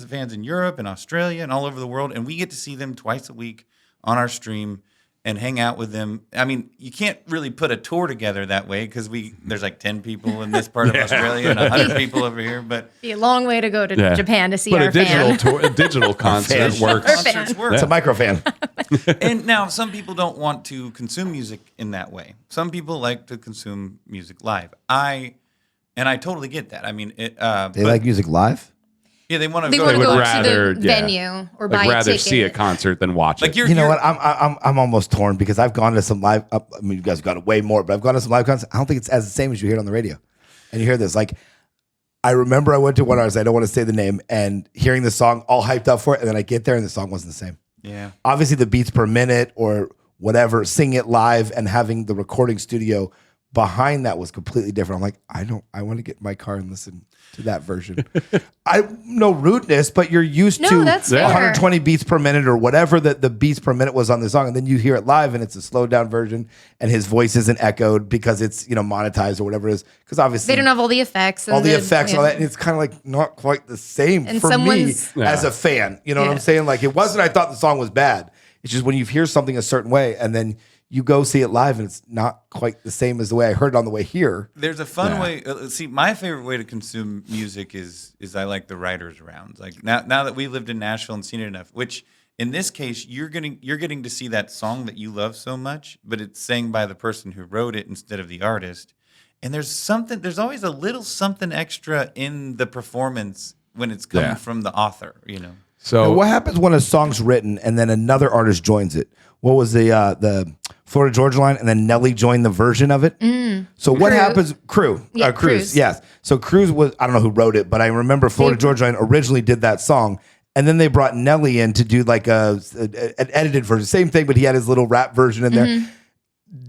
of fans in Europe and Australia and all over the world, and we get to see them twice a week on our stream and hang out with them. I mean, you can't really put a tour together that way because there's like 10 people in this part of Australia and 100 people over here. But it'd be a long way to go to Japan to see but our a digital concert works. concerts work. It's a micro fan. And now some people don't want to consume music in that way. Some people like to consume music live. I totally get that. I mean, They like music live. Yeah, they want to They go want to to go rather- to the venue or buy a rather ticket. see a concert than watch it. You know what? I'm almost torn because I've gone to some live. I mean, you guys have gone to way more, but I've gone to some live concerts. I don't think it's as the same as you hear it on the radio. And you hear this, like, I remember I went to one artist. I don't want to say the name, and hearing the song, all hyped up for it, and then I get there and the song wasn't the same. Yeah. Obviously, the beats per minute or whatever, sing it live and having the recording studio behind that was completely different. I'm like, I want to get in my car and listen to that version. No rudeness, but you're used to that's fair. 120 beats per minute or whatever the beats per minute was on the song, and then you hear it live and it's a slowed down version, and his voice isn't echoed because it's monetized or whatever it is. Because obviously They don't have all the effects. And all the effects, all that, and it's kind of like not quite the same And for me someone's- as a fan. You know what I'm saying? Like, it wasn't. I thought the song was bad. It's just when you hear something a certain way and then you go see it live and it's not quite the same as the way I heard it on the way here. There's a fun way. See, my favorite way to consume music is I like the writers' rounds. Like now that we've lived in Nashville and seen it enough, which in this case you're getting to see that song that you love so much, but it's sang by the person who wrote it instead of the artist. And there's always a little something extra in the performance when it's coming from the author. So So what happens when a song's written and then another artist joins it? What was the Florida Georgia Line, and then Nelly joined the version of it? So what happens? Cruz, yes. So Cruz was, I don't know who wrote it, but I remember Florida Georgia Line originally did that song, and then they brought Nelly in to do like an edited version, same thing, but he had his little rap version in there.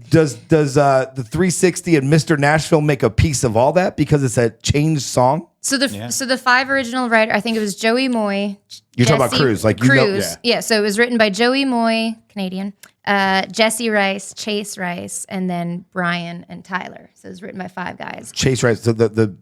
Does the 360 and Mr. Nashville make a piece of all that because it's a changed song? So the 5 original writers, I think it was Joey Moy. You're talking about Cruz, like Cruz. Yeah. So it was written by Joey Moy, Canadian, Jesse Rice, Chase Rice, and then Brian and Tyler. So it was written by 5 guys. Chase Rice, so the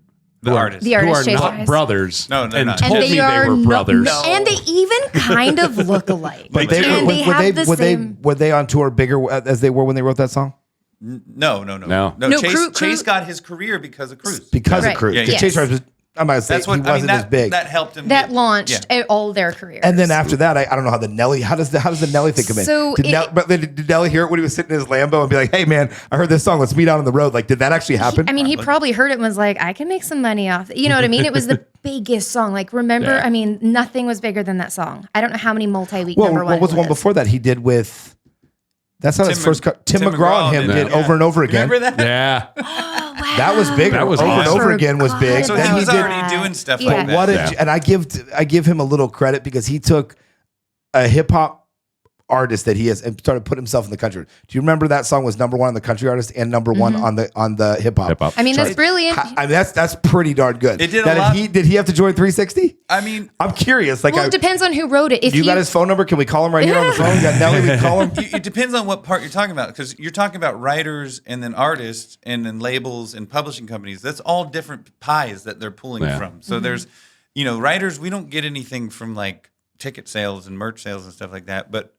artist. The who artist are Chase not Rice. brothers. No, they're and not. told And me they are were brothers. And they even kind of look alike. But And they have the same. were they on tour bigger as they were when they wrote that song? No. No. Chase got his career because of Cruz. Because Right. of Cruz. Yeah, Because yeah. Chase Rice was, I'm not saying he wasn't as big. That helped him. That launched all their careers. And then after that, I don't know how the Nelly. How does the Nelly thing come in? So did Nelly hear it when he was sitting in his Lambo and be like, "Hey man, I heard this song. Let's meet out on the road." Like, did that actually happen? I mean, he probably heard it and was like, I can make some money off it. You know what I mean? It was the biggest song. Like, remember, I mean, nothing was bigger than that song. I don't know how many multi-week number one. What was the one before that he did with? That's not his first cut. Tim McGraw and him did over and over again. Remember that? Yeah. That was bigger. That was Over and awesome. over again was big. So Then he was did- already doing stuff Yeah. like that. What a, Yeah. and I give him a little credit because he took a hip hop artist that he has and started putting himself in the country. Do you remember that song was number one on the country artist and number one on the hip hop? Hip-hop. I mean, that's brilliant. I mean, that's pretty darn good. It did a That if lot- did he have to join 360? I mean, I'm curious. Like, Well, it depends on who wrote it. If you got his phone number? Can we call him right here on the phone? You got Nelly? We can call him. it depends on what part you're talking about, because you're talking about writers and then artists and then labels and publishing companies. That's all different pies that they're pulling Yeah. from. So there's, writers, we don't get anything from like ticket sales and merch sales and stuff like that. But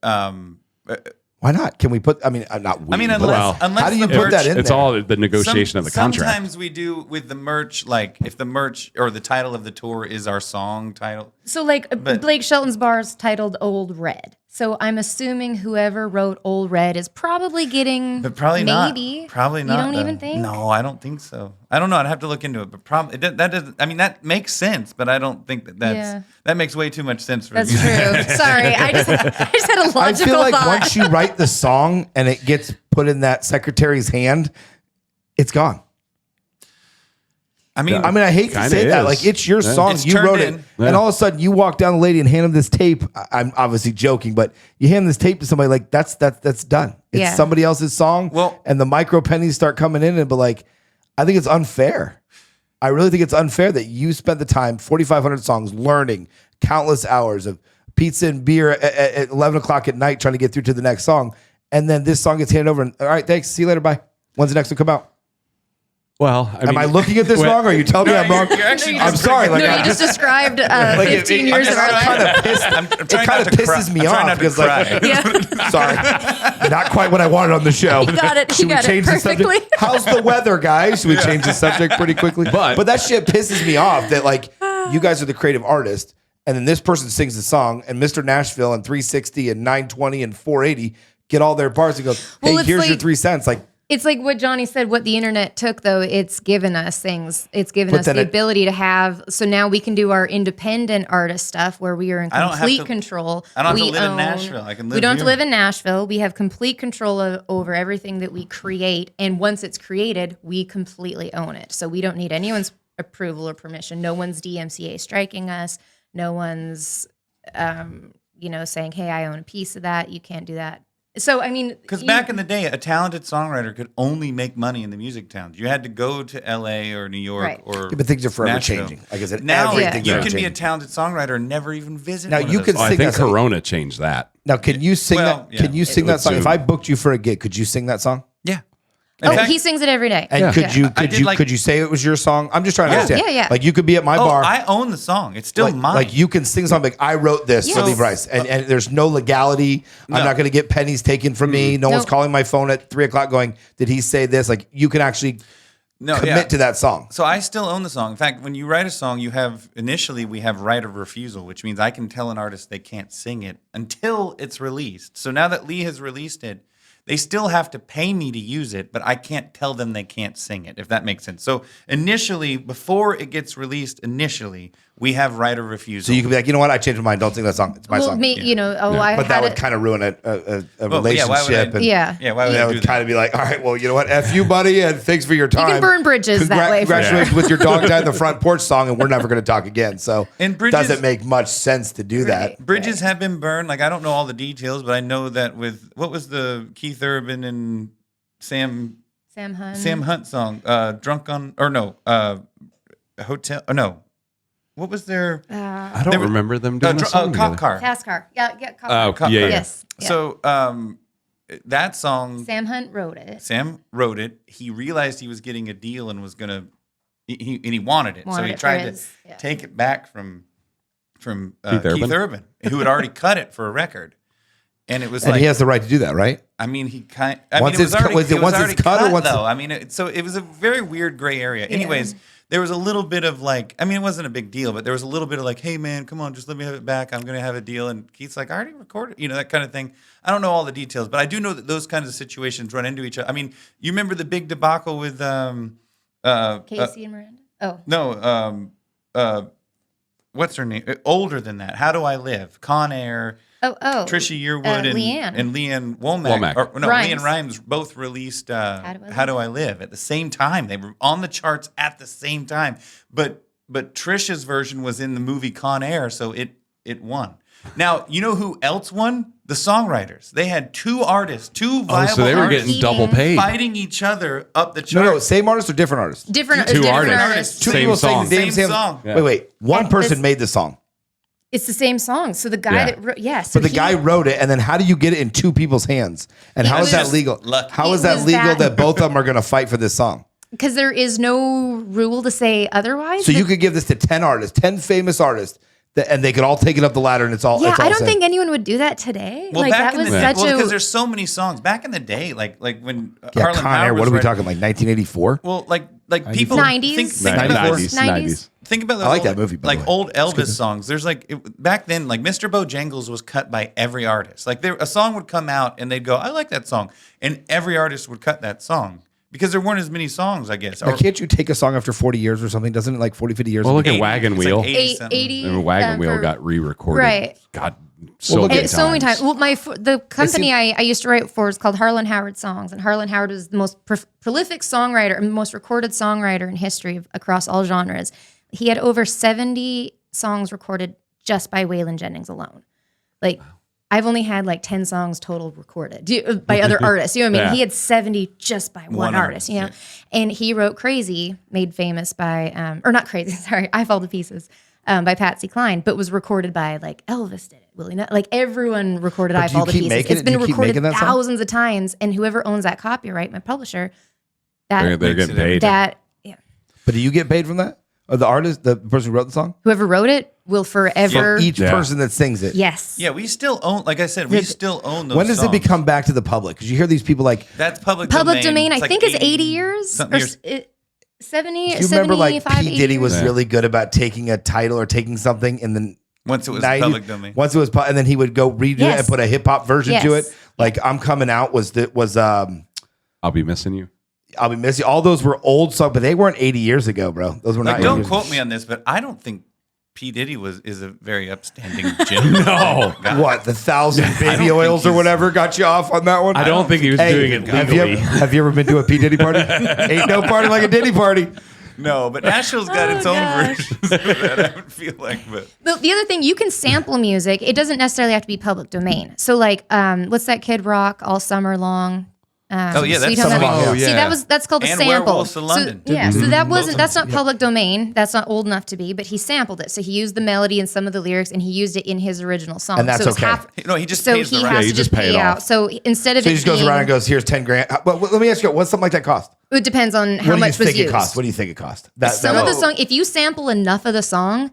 Why not? Can we put? I mean, not. We, unless, but Well, unless how do you the put merch, that in It's there? all the negotiation of the contract. Sometimes we do with the merch, like if the merch or the title of the tour is our song title. So, like, But- Blake Shelton's bar is titled Old Red. So I'm assuming whoever wrote Old Red is probably getting But probably maybe. not. Probably not. You don't though. even think? No, I don't think so. I don't know. I'd have to look into it. But probably that doesn't. I mean, that makes sense. But I don't think that makes way too much sense for That's me. true. Sorry, I just had a logical I feel like thought. once you write the song and it gets put in that secretary's hand, it's gone. I mean, I hate to Kinda say that. is. Like, it's your Yeah. song. It's You turned wrote in. it. And all of a sudden, you walk down the lady and hand him this tape. I'm obviously joking, but you hand this tape to somebody, like, that's done. It's Yeah. somebody else's song. Well- and the micro pennies start coming in. But, like, I think it's unfair. I really think it's unfair that you spent the time, 4,500 songs, learning countless hours of pizza and beer at 11 o'clock at night trying to get through to the next song. And then this song gets handed over. And, all right, thanks. See you later. Bye. When's the next one come out? Well, Am I looking at this wrong? Or are you telling me I'm wrong? you're actually I'm just sorry. bringing- Like, No, you just described 15 years of our I'm life. kind of pissed. I'm It trying kind not of to cry. pisses me I'm trying off not to because, like, cry. Yeah. sorry, not quite what I wanted on the show. You got it. Should You we got it change the perfectly. subject? How's the weather, guys? Should we change the subject pretty quickly? But that shit pisses me off that, like, you guys are the creative artist, and then this person sings the song, and Mr. Nashville and 360 and 920 and 480 get all their parts and go, hey, Well, it's here's your like- 3 cents. Like, It's like what Johnny said, what the internet took, though, it's given us things. It's given But us then the it- ability to have, so now we can do our independent artist stuff where we are in I don't have complete to- control. I don't have to We live in own- Nashville. I can We live don't have to here. live in Nashville. We have complete control over everything that we create. And once it's created, we completely own it. So we don't need anyone's approval or permission. No one's DMCA striking us. No one's, saying, hey, I own a piece of that. You can't do that. So, I mean, Because back in the day, a talented songwriter could only make money in the music towns. You had to go to LA or New York Right. or but things are forever Nashville. changing. Like I said, Now everything's you ever can be a changing. talented songwriter and never even visit. Now, one of you those can Oh, I sing think that song. Corona changed that. Now, can you sing Well, that? Can yeah. you sing that With song? If Zoom. I booked you for a gig, could you sing that song? Yeah. oh, he sings it every day. And Yeah. could you I could did, you like- could you say it was your song? I'm just trying to understand. Yeah. Like, you could be at my Oh, bar. I own the song. It's still like, mine. like you can sing something like, I wrote this for Yes. Lee Brice, and there's no legality. I'm No. not going to get pennies taken from me. No one's calling my phone at 3 o'clock going, did he say this? Like, you can actually commit to that song. So I still own the song. In fact, when you write a song, we have right of refusal, which means I can tell an artist they can't sing it until it's released. So now that Lee has released it, they still have to pay me to use it, but I can't tell them they can't sing it, if that makes sense. So initially, before it gets released, we have right of refusal. So you can be like, you know what? I changed my mind. Don't sing that song. It's my well, song. me, I But that had would it. kind of ruin a Well, yeah, relationship. why would I- and Yeah. Yeah, why would that I do would that? kind of be like, all right, well, you know what? F you, buddy, and thanks for your time. can burn bridges that way for Congratulations with your dog died in the front porch song, and we're never going to talk again. So And it bridges- doesn't make much sense to do that. Bridges have been burned. Like, I don't know all the details, but I know that with what was the Keith Urban and Sam Hunt song, "Drunk on" or no, "Hotel" or no, what was their I don't They were- remember them doing a song Cop together. Car? Task car. Yeah, cop Oh, car. Cop yeah, Car. yeah. Yes. Yeah. So that song, Sam Hunt wrote it. Sam wrote it. He realized he was getting a deal and was gonna, he wanted it, so Wanted he it for tried his- to yeah. take it back from Keith Keith Urban? Urban, who had already cut it for a record. And it was And like, he has the right to do that, right? I mean, Once it's cut- was it once it's cut or once though? I mean, so it was a very weird gray area. Anyways, there was a little bit of like, I mean, it wasn't a big deal, but there was a little bit of like, hey man, come on, just let me have it back. I'm gonna have a deal. And Keith's like, I already recorded, that kind of thing. I don't know all the details, but I do know that those kinds of situations run into each other. I mean, you remember the big debacle with Casey and Miranda. Oh, no, what's her name? Older than that. How Do I Live? Con Air. Trisha Yearwood and Leanne Womack. Rhymes. Leanne Rhymes both released How Do I Live at the same time. They were on the charts at the same time. But Trisha's version was in the movie Con Air, so it won. Now, you know who else won? The Songwriters. They had two artists, two viable so they were artists getting double paid. fighting each other up the charts. No, same artist or different artists? Different Two different artists. Two Same people song. saying Same song. Yeah. Wait. One person made the song. It's the same song. So the guy Yeah. that wrote, so But the guy wrote it, and then how do you get it in two people's hands? And how It is that was legal? lucky. How is It that was legal that- that both of them are going to fight for this song? because there is no rule to say otherwise. So you could give this to 10 artists, 10 famous artists, and they could all take it up the ladder, and it's all. Yeah, it's all I don't same. think anyone would do that today. Well, like back that in was the such because a there's so many songs back in the day, like when Yeah, Harlan Con Air. Howard What was are we writing- talking like 1984? Well, like people 90s? think about 90s. 90s. Think about those I like old, that movie, by the like way. old Elvis songs. There's back then, like Mr. Bojangles was cut by every artist. Like a song would come out and they'd go, "I like that song," and every artist would cut that song because there weren't as many songs, I guess. Like, can't you take a song after 40 years or something? Doesn't it like 40, 50 years? Well, look at 80, Wagon it's like Wheel. 80-something. 80. And Wagon Wheel for- got re-recorded. Right. God, so look many at- So many times. times. Well, the company I used to write for is called Harlan Howard Songs, and Harlan Howard was the most prolific songwriter and most recorded songwriter in history across all genres. He had over 70 songs recorded just by Waylon Jennings alone. Like, I've only had like 10 songs total recorded by other artists. You know what I mean? Yeah. He had 70 just by one artist, you know? And he wrote Crazy, made famous by, or not Crazy, sorry, I Fall to Pieces, by Patsy Cline, but was recorded by like Elvis did it, Willie Nelson. Like everyone recorded I do you Fall to keep Pieces. making It's it? been Do you keep recorded making that song? thousands of times, and whoever owns that copyright, my publisher, They're that, getting paid. yeah, But do you get paid from that? Or the artist, the person who wrote the song? whoever wrote it will forever, Each Yeah. person that sings it. yes. Yeah, we still own. Like I said, we still own those. When does songs. it become back to the public? Because you hear these people like, That's public Domain, It's I like think is 80 years something or years. 70, you remember like 75, P. 80 Diddy was years. really good about taking a title or taking something in the Once it was 90s. public domain. Once it was, and then he would go redo it Yes. and put a hip hop version to Yes. it. Like I'm Coming Out was I'll be missing you. I'll Be Missing. All those were old songs, but they weren't 80 years ago, bro. Those were Like, not. don't 80 quote me on this, but I don't think P. Diddy is a very upstanding gentleman. No. God. What, the 1,000 baby think oils or he's- whatever got you off on that one? I don't think he was Hey, doing it have you, legally. have you ever been to a P. Diddy party? Ain't no party like a Diddy party. No, but Nashville's got its own gosh. versions of that. I would feel like, but The other thing, you can sample music. It doesn't necessarily have to be public domain. So like, what's that Kid Rock All Summer Long? oh yeah, that's Sweet Home Summer Long, Alabama. yeah. See, that's called a And sample. Werewolves of London. So, yeah, so that wasn't. That's not Both public domain. That's not old enough to be. But he sampled it. So he used the melody and some of the lyrics, and he used it in his original song. And that's so it's okay. No, he just so pays the he rights. has Yeah, to you just just pay pay it out. off. So instead of So it he just goes being, around and goes, here's 10 grand. Well, let me ask you, what's something like that cost? it depends on how What do you much was think used. it cost? What do you think it cost? Some of the song, if you sample enough of the song,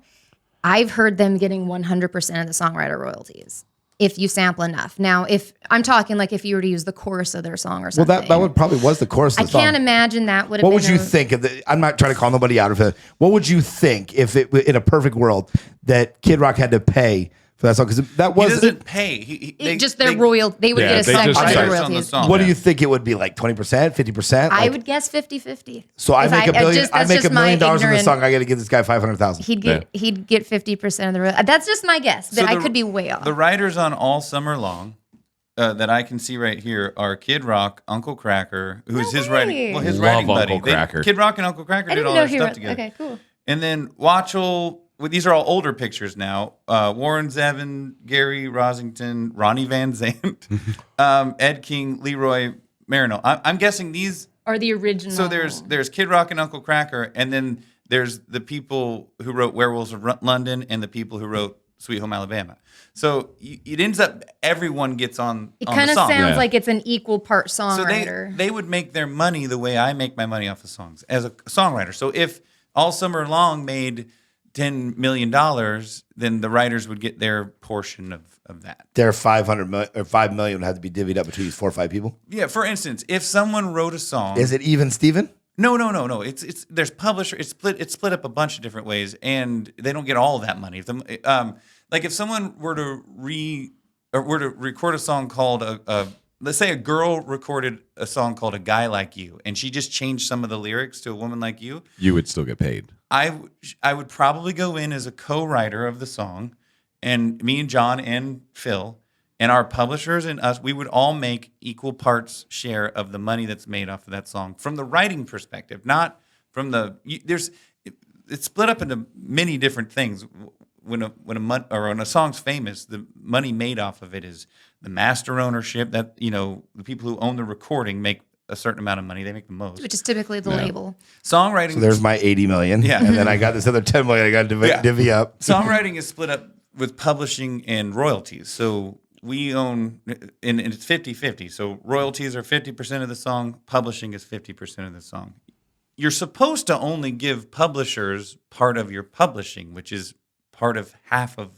I've heard them getting 100% of the songwriter royalties. If you sample enough. Now, if I'm talking like if you were to use the chorus of their song or Well, something. that would probably was the chorus of I the song. can't imagine that would have What been would you think of the? I'm not trying to call nobody out of it. What would you think if it in a perfect world that Kid Rock had to pay for that song? Because that He was. doesn't pay. their royal. They would Yeah, get a they section just of the charge on the royalties. song. What do you think it would be like? 20%, 50%? I Like, would guess 50-50. So I If make a billion. just- I that's make just $1 million my on the ignorant- song. I got to give this guy 500,000. He'd get 50% of the royalties. That's just my guess, but I could be way off. The writers on All Summer Long that I can see right here are Kid Rock, Uncle Cracker, who's his writing. Well, his Love writing buddy. Uncle Cracker. Kid Rock and Uncle Cracker I did didn't all know their he stuff wrote. together. Okay, cool. And then Watchell. Well, these are all older pictures now. Warren Zevon, Gary Rosington, Ronnie Van Zant, Ed King, Leroy Marino. I'm guessing these. Or the original. So there's Kid Rock and Uncle Cracker, and then there's the people who wrote Werewolves of London and the people who wrote Sweet Home Alabama. So it ends up everyone gets on. It on kind the of song. sounds Yeah. like it's an equal part So songwriter. they would make their money the way I make my money off of songs as a songwriter. So if All Summer Long made $10 million, then the writers would get their portion of that. Their 500 million or 5 million would have to be divvied up between these 4 or 5 people. Yeah. For instance, if someone wrote a song, Is it even, Steven? No. It's there's publisher. It's split up a bunch of different ways, and they don't get all that money. Like if someone were to record a song called let's say a girl recorded a song called A Guy Like You, and she just changed some of the lyrics to A Woman Like You, You would still get paid. I would probably go in as a co-writer of the song and me and John and Phil and our publishers and us, we would all make equal parts share of the money that's made off of that song from the writing perspective, not from it's split up into many different things. When a song's famous, the money made off of it is the master ownership. That the people who own the recording make a certain amount of money. They make the most, which is typically the label. Songwriting. So there's my 80 million. Yeah, and then I got this other 10 million. I got to divvy up. Songwriting is split up with publishing and royalties. So we own, and it's 50-50. So royalties are 50% of the song. Publishing is 50% of the song. You're supposed to only give publishers part of your publishing, which is part of half of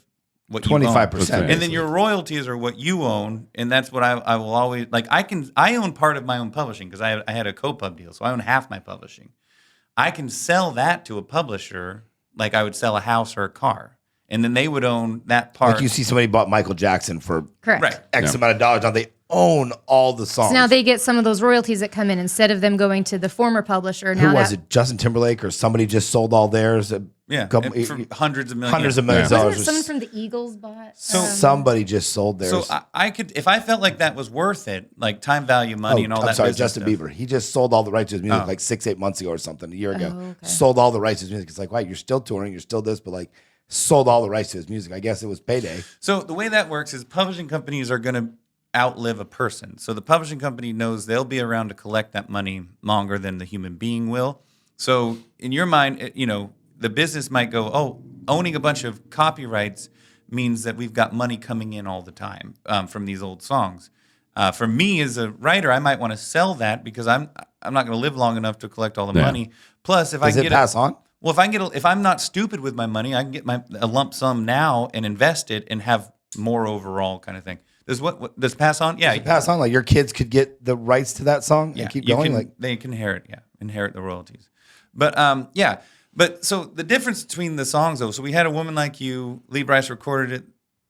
what 25%. And then your royalties are what you own, and that's what I will always like. I own part of my own publishing because I had a co-pub deal, so I own half my publishing. I can sell that to a publisher like I would sell a house or a car, and then they would own that part. Like you see somebody bought Michael Jackson for Correct. X amount of dollars. Now they own all the songs. So now they get some of those royalties that come in instead of them going to the former publisher. Who was it? Justin Timberlake or somebody just sold all theirs? Yeah, for hundreds of millions. Hundreds of millions of dollars. Wasn't it someone from the Eagles bought? Somebody just sold theirs. So I could, if I felt like that was worth it, like time value money and all that. I'm sorry, business Justin stuff. Bieber. He just sold all the rights to his music like 6-8 months ago or something, a year ago. okay. Sold all the rights to his music. It's like, wow, you're still touring, you're still this, but like sold all the rights to his music. I guess it was payday. So the way that works is publishing companies are going to outlive a person. So the publishing company knows they'll be around to collect that money longer than the human being will. So in your mind, the business might go, oh, owning a bunch of copyrights means that we've got money coming in all the time from these old songs. For me as a writer, I might want to sell that because I'm not going to live long enough to collect all the money. Plus, if Does I it get pass on? Well, if I'm not stupid with my money, I can get a lump sum now and invest it and have more overall kind of thing. Does pass on? Yeah, Pass on. Like your kids could get the rights to that song and keep going. They can inherit the royalties. But But so the difference between the songs, though, so we had A Woman Like You. Lee Brice recorded it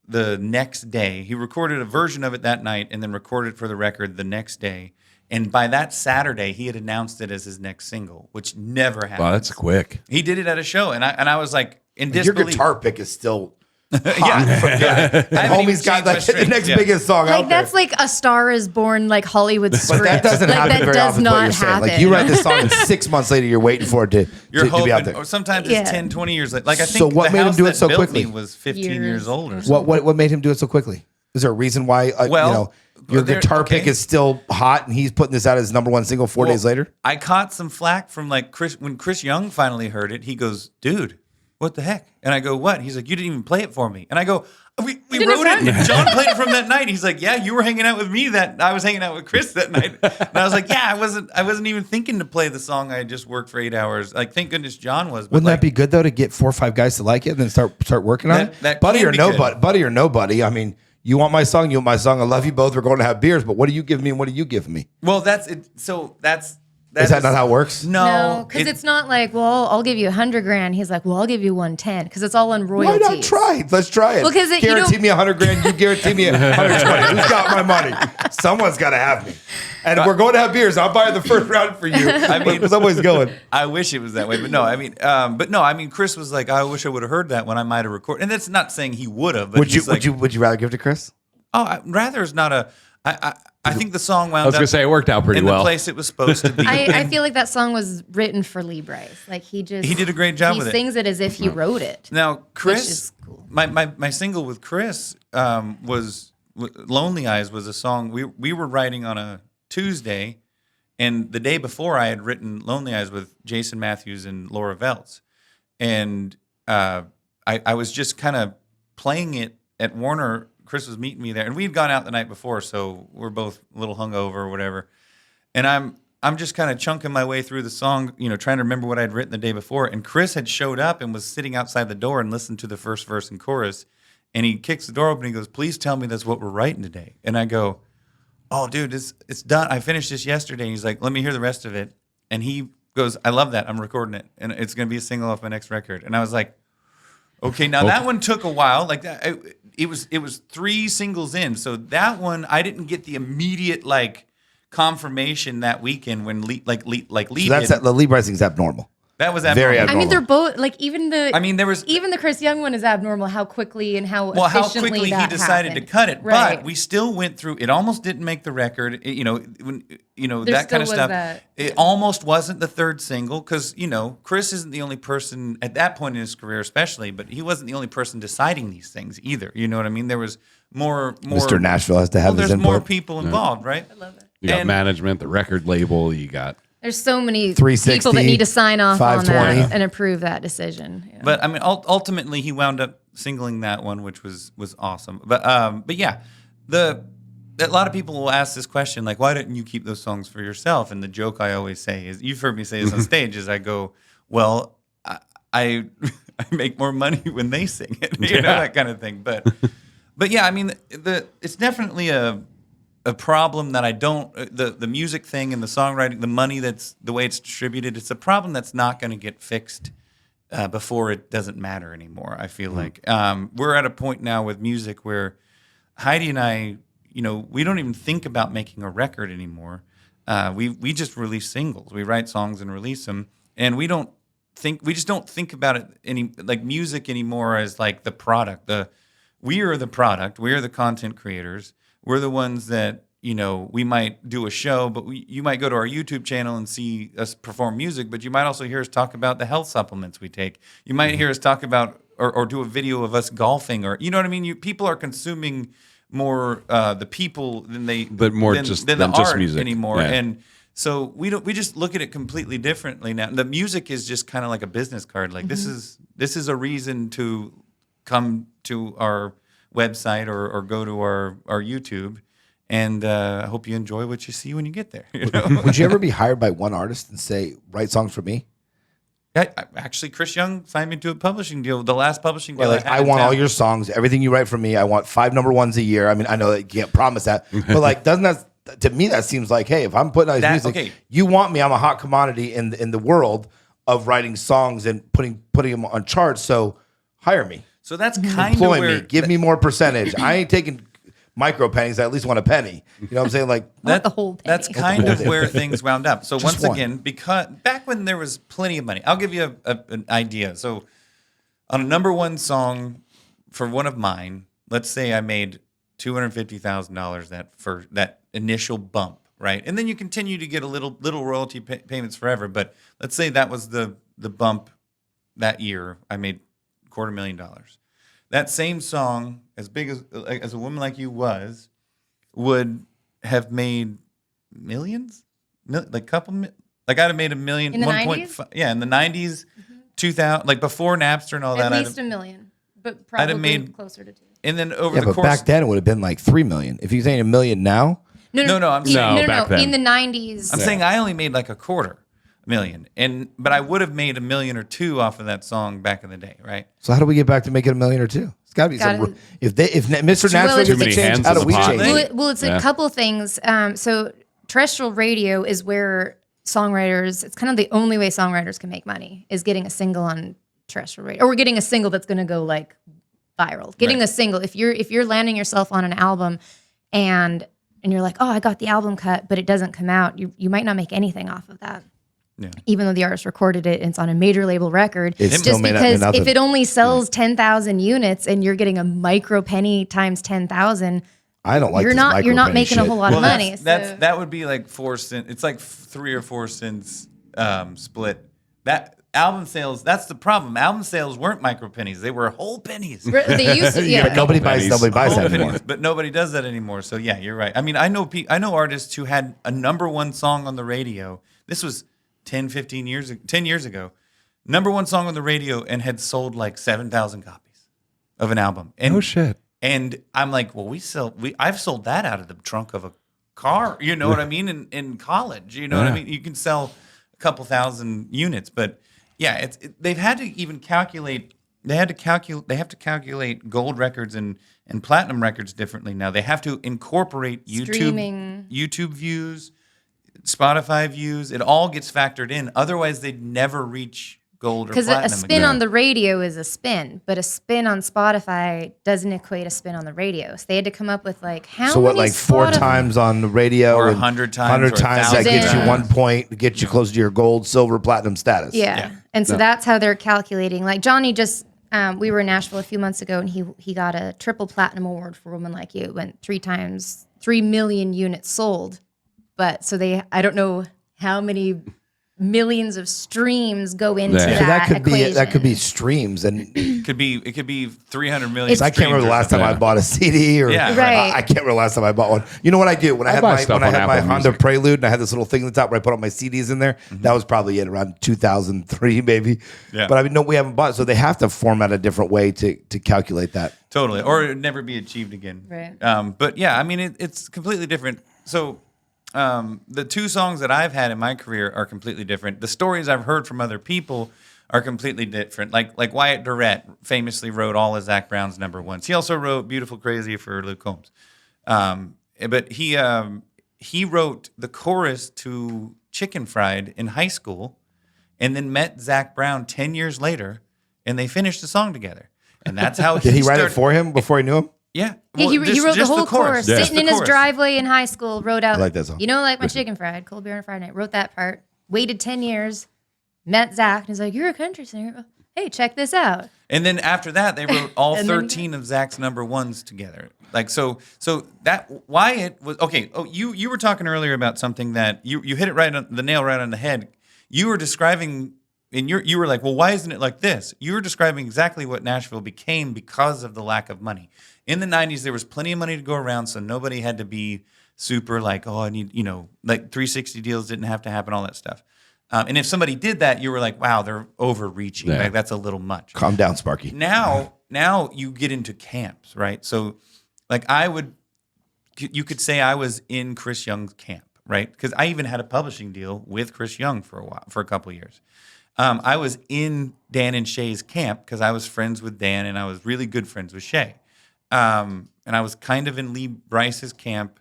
the next day. He recorded a version of it that night and then recorded for the record the next day. And by that Saturday, he had announced it as his next single, which never happened. Wow, that's quick. He did it at a show, and I was like in Your disbelief. guitar pick is still hot. I haven't even Homie's got changed my like the strings. next Yeah. biggest song out Like there. that's like A Star Is Born, like Hollywood script. But that doesn't like, happen that very does often. not What you're saying. happen. Like you write this song and 6 months later, you're waiting for it to You're hoping, be out there. or sometimes Yeah. it's 10, 20 years later. Like I think So what the made him house do it that so built quickly? me was 15 Years. years old or something. What made him do it so quickly? Is there a reason why your guitar pick is still hot and he's putting this out as number one single 4 days later? I caught some flack from like Chris when Chris Young finally heard it. He goes, "Dude, what the heck?" And I go, "What?" He's like, "You didn't even play it for me." And I go, "We wrote it. And John played it from that night." He's like, "Yeah, you were hanging out with me I was hanging out with Chris that night." And I was like, "Yeah, I wasn't even thinking to play the song. I had just worked for 8 hours. Like, thank goodness John was." But Wouldn't that be good though to get 4 or 5 guys to like it and then start working on it? That Buddy can or be nobody, good. buddy or nobody. I mean, you want my song, you want my song. I love you both. We're going to have beers, but what do you give me and what do you give me? Well, that's it. So that's Is that not how it works? No, because it's not like, well, I'll give you $100,000. He's like, well, I'll give you 110 because it's all on royalties. Why not try? Let's try it. Well, 'cause you guarantee don't- me $100,000. You guarantee me 120. Who's got my money? Someone's got to have me. And if we're going to have beers, I'll buy the first round for you. I mean, somebody's going. I wish it was that way, but no. I mean, Chris was like, "I wish I would have heard that when I might have recorded." And that's not saying he would have. But Would you like, would you rather give it to Chris? rather is not a. I think the song wound I was up going to say it worked out pretty in well. the place it was supposed to be. I feel like that song was written for Lee Brice. Like he did a great job with it. He sings it as if he wrote it. Now, Chris, is cool. my single with Chris was "Lonely Eyes" was a song we were writing on a Tuesday, and the day before I had written "Lonely Eyes" with Jason Matthews and Laura Veltz, and I was just kind of playing it at Warner. Chris was meeting me there, and we'd gone out the night before, so we're both a little hungover or whatever. And I'm just kind of chunking my way through the song, trying to remember what I'd written the day before. And Chris had showed up and was sitting outside the door and listened to the first verse and chorus. And he kicks the door open and he goes, "Please tell me that's what we're writing today." And I go, "Oh, dude, it's done. I finished this yesterday." And he's like, "Let me hear the rest of it." And he goes, "I love that. I'm recording it. And it's going to be a single off my next record." And I was like, okay, now that one took a while. Like that, it was 3 singles in. So that one, I didn't get the immediate confirmation that weekend when Lee So that's did. the Lee Brice thing's abnormal. That was Very abnormal. I mean, they're both like even the. I mean, there was even the Chris Young one is abnormal. How quickly and how how efficiently quickly he that decided happened. to cut it, Right. but we still went through. It almost didn't make the record. When There that kind of still was stuff. that, It almost wasn't the third single because Chris isn't the only person at that point in his career, especially. But he wasn't the only person deciding these things either. You know what I mean? There was more. Mr. Nashville has to have his there's input. more people involved, right? I love it. You got And- management, the record label. You got There's so many 360, people that need to sign off on 520. that and approve that decision. Yeah. But I mean, ultimately, he wound up singling that one, which was awesome. But yeah, a lot of people will ask this question, like, why didn't you keep those songs for yourself? And the joke I always say is, you've heard me say this on stage, is I go, well, I make more money when they sing it, that kind of thing. But yeah, I mean, it's definitely a problem that I don't, the music thing and the songwriting, the money that's the way it's distributed, it's a problem that's not going to get fixed before it doesn't matter anymore. I feel like we're at a point now with music where Heidi and I, we don't even think about making a record anymore. We just release singles. We write songs and release them, and we just don't think about it like music anymore as like the product. We are the product. We are the content creators. We're the ones that, we might do a show, but you might go to our YouTube channel and see us perform music, but you might also hear us talk about the health supplements we take. You might hear us talk about or do a video of us golfing, or, you know what I mean? People are consuming more the people than the art music anymore. Yeah. And so we just look at it completely differently now. The music is just kind of like a business card. Like this is a reason to come to our website or go to our YouTube, and I hope you enjoy what you see when you get there. Would you ever be hired by one artist and say, write songs for me? Actually, Chris Young signed me to a publishing deal. The last publishing deal, Like, I want all your songs, everything you write for me. I want 5 number ones a year. I mean, I know that you can't promise that, but like, doesn't that, to me, that seems like, hey, if I'm putting out this music, you want me, I'm a hot commodity in the world of writing songs and putting them on charts. So hire me. So that's kind of Employ where me. Give me more percentage. I ain't taking micro pennies. I at least want a penny. You know what I'm saying? Like Not the whole penny. That's kind of where things wound up. So once one. again, because back when there was plenty of money, I'll give you an idea. So on a number one song for one of mine, let's say I made $250,000 for that initial bump, right? And then you continue to get a little royalty payments forever. But let's say that was the bump that year. I made $250,000. That same song, as big as A Woman Like You was, would have made millions, like I'd have made $1 million In the 90s? Yeah, in the 90s, 2000, like before Napster and all At that. least $1 million, but I'd probably have made closer to 2. And then over yeah, the but course, back then it would have been like 3 million. If you're saying $1 million now, No, I'm saying No, back then. In the 90s. I'm saying I only made like $250,000, but I would have made $1 million or $2 million off of that song back in the day, right? so how do we get back to making $1 million or $2 million? It's got to be some. If Mr. Nashville it's- gets many to change, hands how in do the we pot. change? Well, it's Yeah. a couple things. So terrestrial radio is where songwriters, it's kind of the only way songwriters can make money is getting a single on terrestrial radio, or getting a single that's going to go like viral. Getting Right. a single, if you're landing yourself on an album and you're like, oh, I got the album cut, but it doesn't come out, you might not make anything off of that. Yeah. Even though the artist recorded it and it's on a major label record, It still just may not mean because nothing. if it only sells 10,000 units and you're getting a micro penny times 10,000, I don't like you're this not micro penny making a shit. whole lot of money. That would be like 4 cents. It's like 3 or 4 cents split. That album sales. That's the problem. Album sales weren't micro pennies; they were whole pennies. They used to, yeah. But nobody buys Whole that anymore. pennies, but nobody does that anymore. So yeah, you're right. I mean, I know artists who had a number one song on the radio. This was 10 years ago. Number one song on the radio and had sold like 7,000 copies of an album. And, Oh shit. And I'm like, well, I've sold that out of the trunk of a car. You know what I mean? In college, you know what I mean? You can sell a couple thousand units, but yeah, they've had to even calculate. They have to calculate gold records and platinum records differently now. They have to incorporate Streaming. YouTube views, Spotify views. It all gets factored in. Otherwise, they'd never reach gold or Because platinum. a spin on the radio is a spin, but a spin on Spotify doesn't equate a spin on the radio. So they had to come up with like how So what, many like 4 Spotify- times on the radio, Or and 100 times, 100 or times that 1,000 gets you times. 1 point, to get you closer to your gold, silver, platinum status. Yeah. And so that's how they're calculating. Like Johnny just, we were in Nashville a few months ago, and he got a triple platinum award for Woman Like You. It went 3 times, 3 million units sold. But so I don't know how many millions of streams go into Yeah. that. So that could equation. be that could be streams, and it could be 300 million. I can't remember the last time I bought a CD, or Yeah. Right. I can't remember the last time I bought one. You know what I do when I had buy my stuff when I on had my Apple Honda Music. Prelude and I had this little thing at the top where I put all my CDs in there. That was probably it around 2003 maybe. Yeah. But I mean, no, we haven't bought it, so they have to format a different way to calculate that. Totally, or it would never be achieved again. Right. But yeah, I mean, it's completely different. So the 2 songs that I've had in my career are completely different. The stories I've heard from other people are completely different. Like Wyatt Durrett famously wrote all of Zac Brown's number ones. He also wrote "Beautiful Crazy" for Luke Combs. But he wrote the chorus to "Chicken Fried" in high school, and then met Zac Brown 10 years later, and they finished the song together. And that's how Did he write started. it for him before he knew him? Yeah. Yeah, he wrote the whole chorus. Just Sitting the in his chorus. driveway in high school, wrote out, I like that song. you know, like my chicken fried, cold beer on a Friday night. Wrote that part. Waited 10 years, met Zach, and he's like, "You're a country singer. Hey, check this out." And then after that, they wrote all And then- 13 of Zach's number ones together. Like so that Wyatt was okay. Oh, you were talking earlier about something that you hit it right on the nail right on the head. You were describing, and you were like, well, why isn't it like this? You were describing exactly what Nashville became because of the lack of money. In the 90s, there was plenty of money to go around, so nobody had to be super like, oh, I need, like 360 deals didn't have to happen, all that stuff. And if somebody did that, you were like, wow, they're overreaching. Yeah. Like, that's a little much. Calm down, Sparky. Now you get into camps, right? So, like, you could say I was in Chris Young's camp, right? Because I even had a publishing deal with Chris Young for a couple of years. I was in Dan and Shay's camp because I was friends with Dan and I was really good friends with Shay. And I was kind of in Lee Brice's camp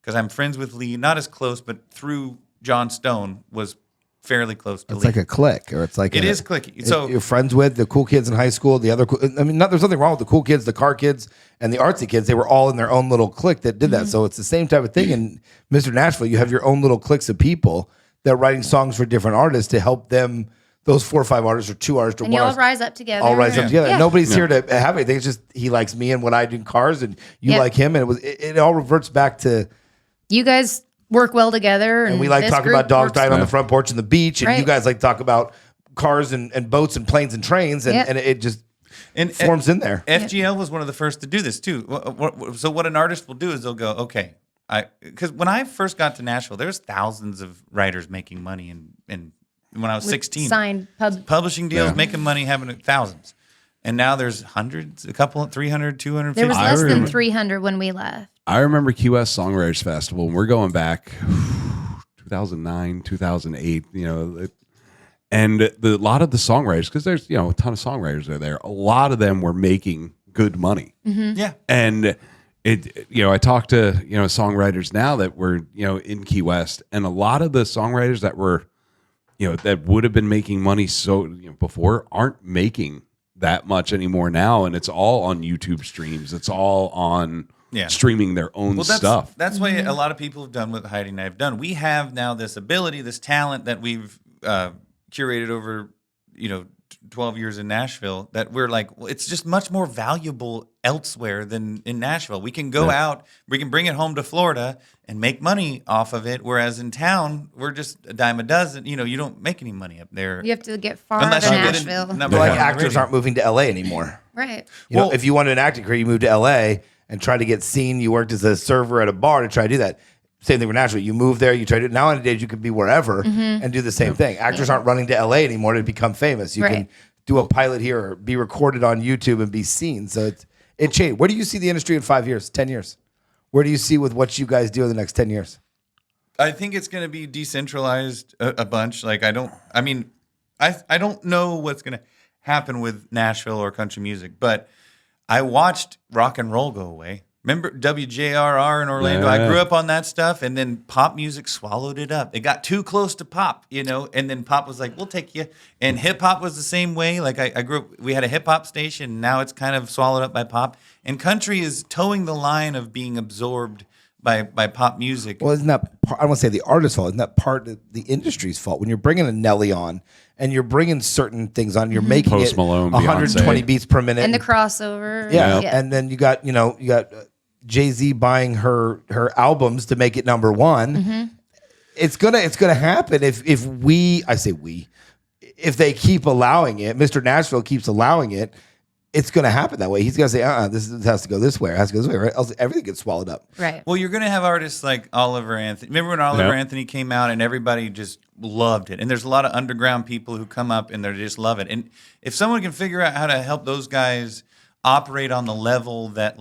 because I'm friends with Lee, not as close, but through John Stone was fairly close to It's Lee. like a clique, or it's like It is clicky. So you're friends with the cool kids in high school. The other, I mean, there's nothing wrong with the cool kids, the car kids, and the artsy kids. They were all in their own little clique that did that. So it's the same type of thing. In Mr. Nashville, you have your own little cliques of people that are writing songs for different artists to help them. Those 4 or 5 artists, or 2 artists, or And 1 you all artist, rise up together. all rise up together. Yeah. Nobody's here to have anything. It's just he likes me and what I do in cars, and you Yep. like him, and it all reverts back to. You guys work well together. And we like this talking group about dogs works- dying on the front porch and the beach, and you Right. guys like talk about cars and boats and planes and trains, and, Yep. and it just and forms in there. FGL was one of the first to do this too. So what an artist will do is they'll go, okay, because when I first got to Nashville, there's thousands of writers making money, and when I was with 16, signed publishing deals, making money, having thousands, and now there's hundreds, a couple, 300, 250. There was I less than remember- 300 when we left. I remember Key West Songwriters Festival, and we're going back 2009, 2008, and a lot of the songwriters, because there's, a ton of songwriters are there. A lot of them were making good money. Yeah. And I talk to, songwriters now that were, in Key West, and a lot of the songwriters that were, that would have been making money before aren't making that much anymore now. And it's all on YouTube streams. It's all on streaming their own stuff. That's why a lot of people have done what Heidi and I have done. We have now this ability, this talent that we've curated over, 12 years in Nashville, that we're like, well, it's just much more valuable elsewhere than in Nashville. We can go out, we can bring it home to Florida and make money off of it. Whereas in town, we're just a dime a dozen. You don't make any money up there. You have to get far Unless to you get Nashville. number Like one on the actors radio. aren't moving to LA anymore. Right. You know, if you wanted an acting career, you moved to LA and tried to get seen. You worked as a server at a bar to try to do that. Same thing with Nashville. You move there, you try to. Nowadays, you could be wherever and do the same thing. Actors aren't running to LA anymore to become famous. You can Right. do a pilot here or be recorded on YouTube and be seen. So it changed. Where do you see the industry in 5 years, 10 years? Where do you see with what you guys do in the next 10 years? I think it's going to be decentralized a bunch. Like I don't know what's going to happen with Nashville or country music, but I watched rock and roll go away. Remember WJRR in Orlando? I grew up on that stuff, and then pop music swallowed it up. It got too close to pop, and then pop was like, we'll take you. And hip hop was the same way. Like I grew up, we had a hip hop station. Now it's kind of swallowed up by pop. And country is towing the line of being absorbed by pop music. Well, isn't that I don't want to say the artist's fault? Isn't that part of the industry's fault? When you're bringing a Nelly on and you're bringing certain things on, you're making Post it Malone, 120 Beyonce. beats per minute, And the crossover. yeah. And then you got Jay-Z buying her albums to make it number one. Mm-hmm. It's gonna happen if they keep allowing it. Mr. Nashville keeps allowing it. It's going to happen that way. He's going to say, this has to go this way. It has to go this way, right? Else everything gets swallowed up. Right. Well, you're going to have artists like Oliver Anthony. Remember when Oliver Anthony came out and everybody just loved it? And there's a lot of underground people who come up and they just love it. And if someone can figure out how to help those guys operate on the level that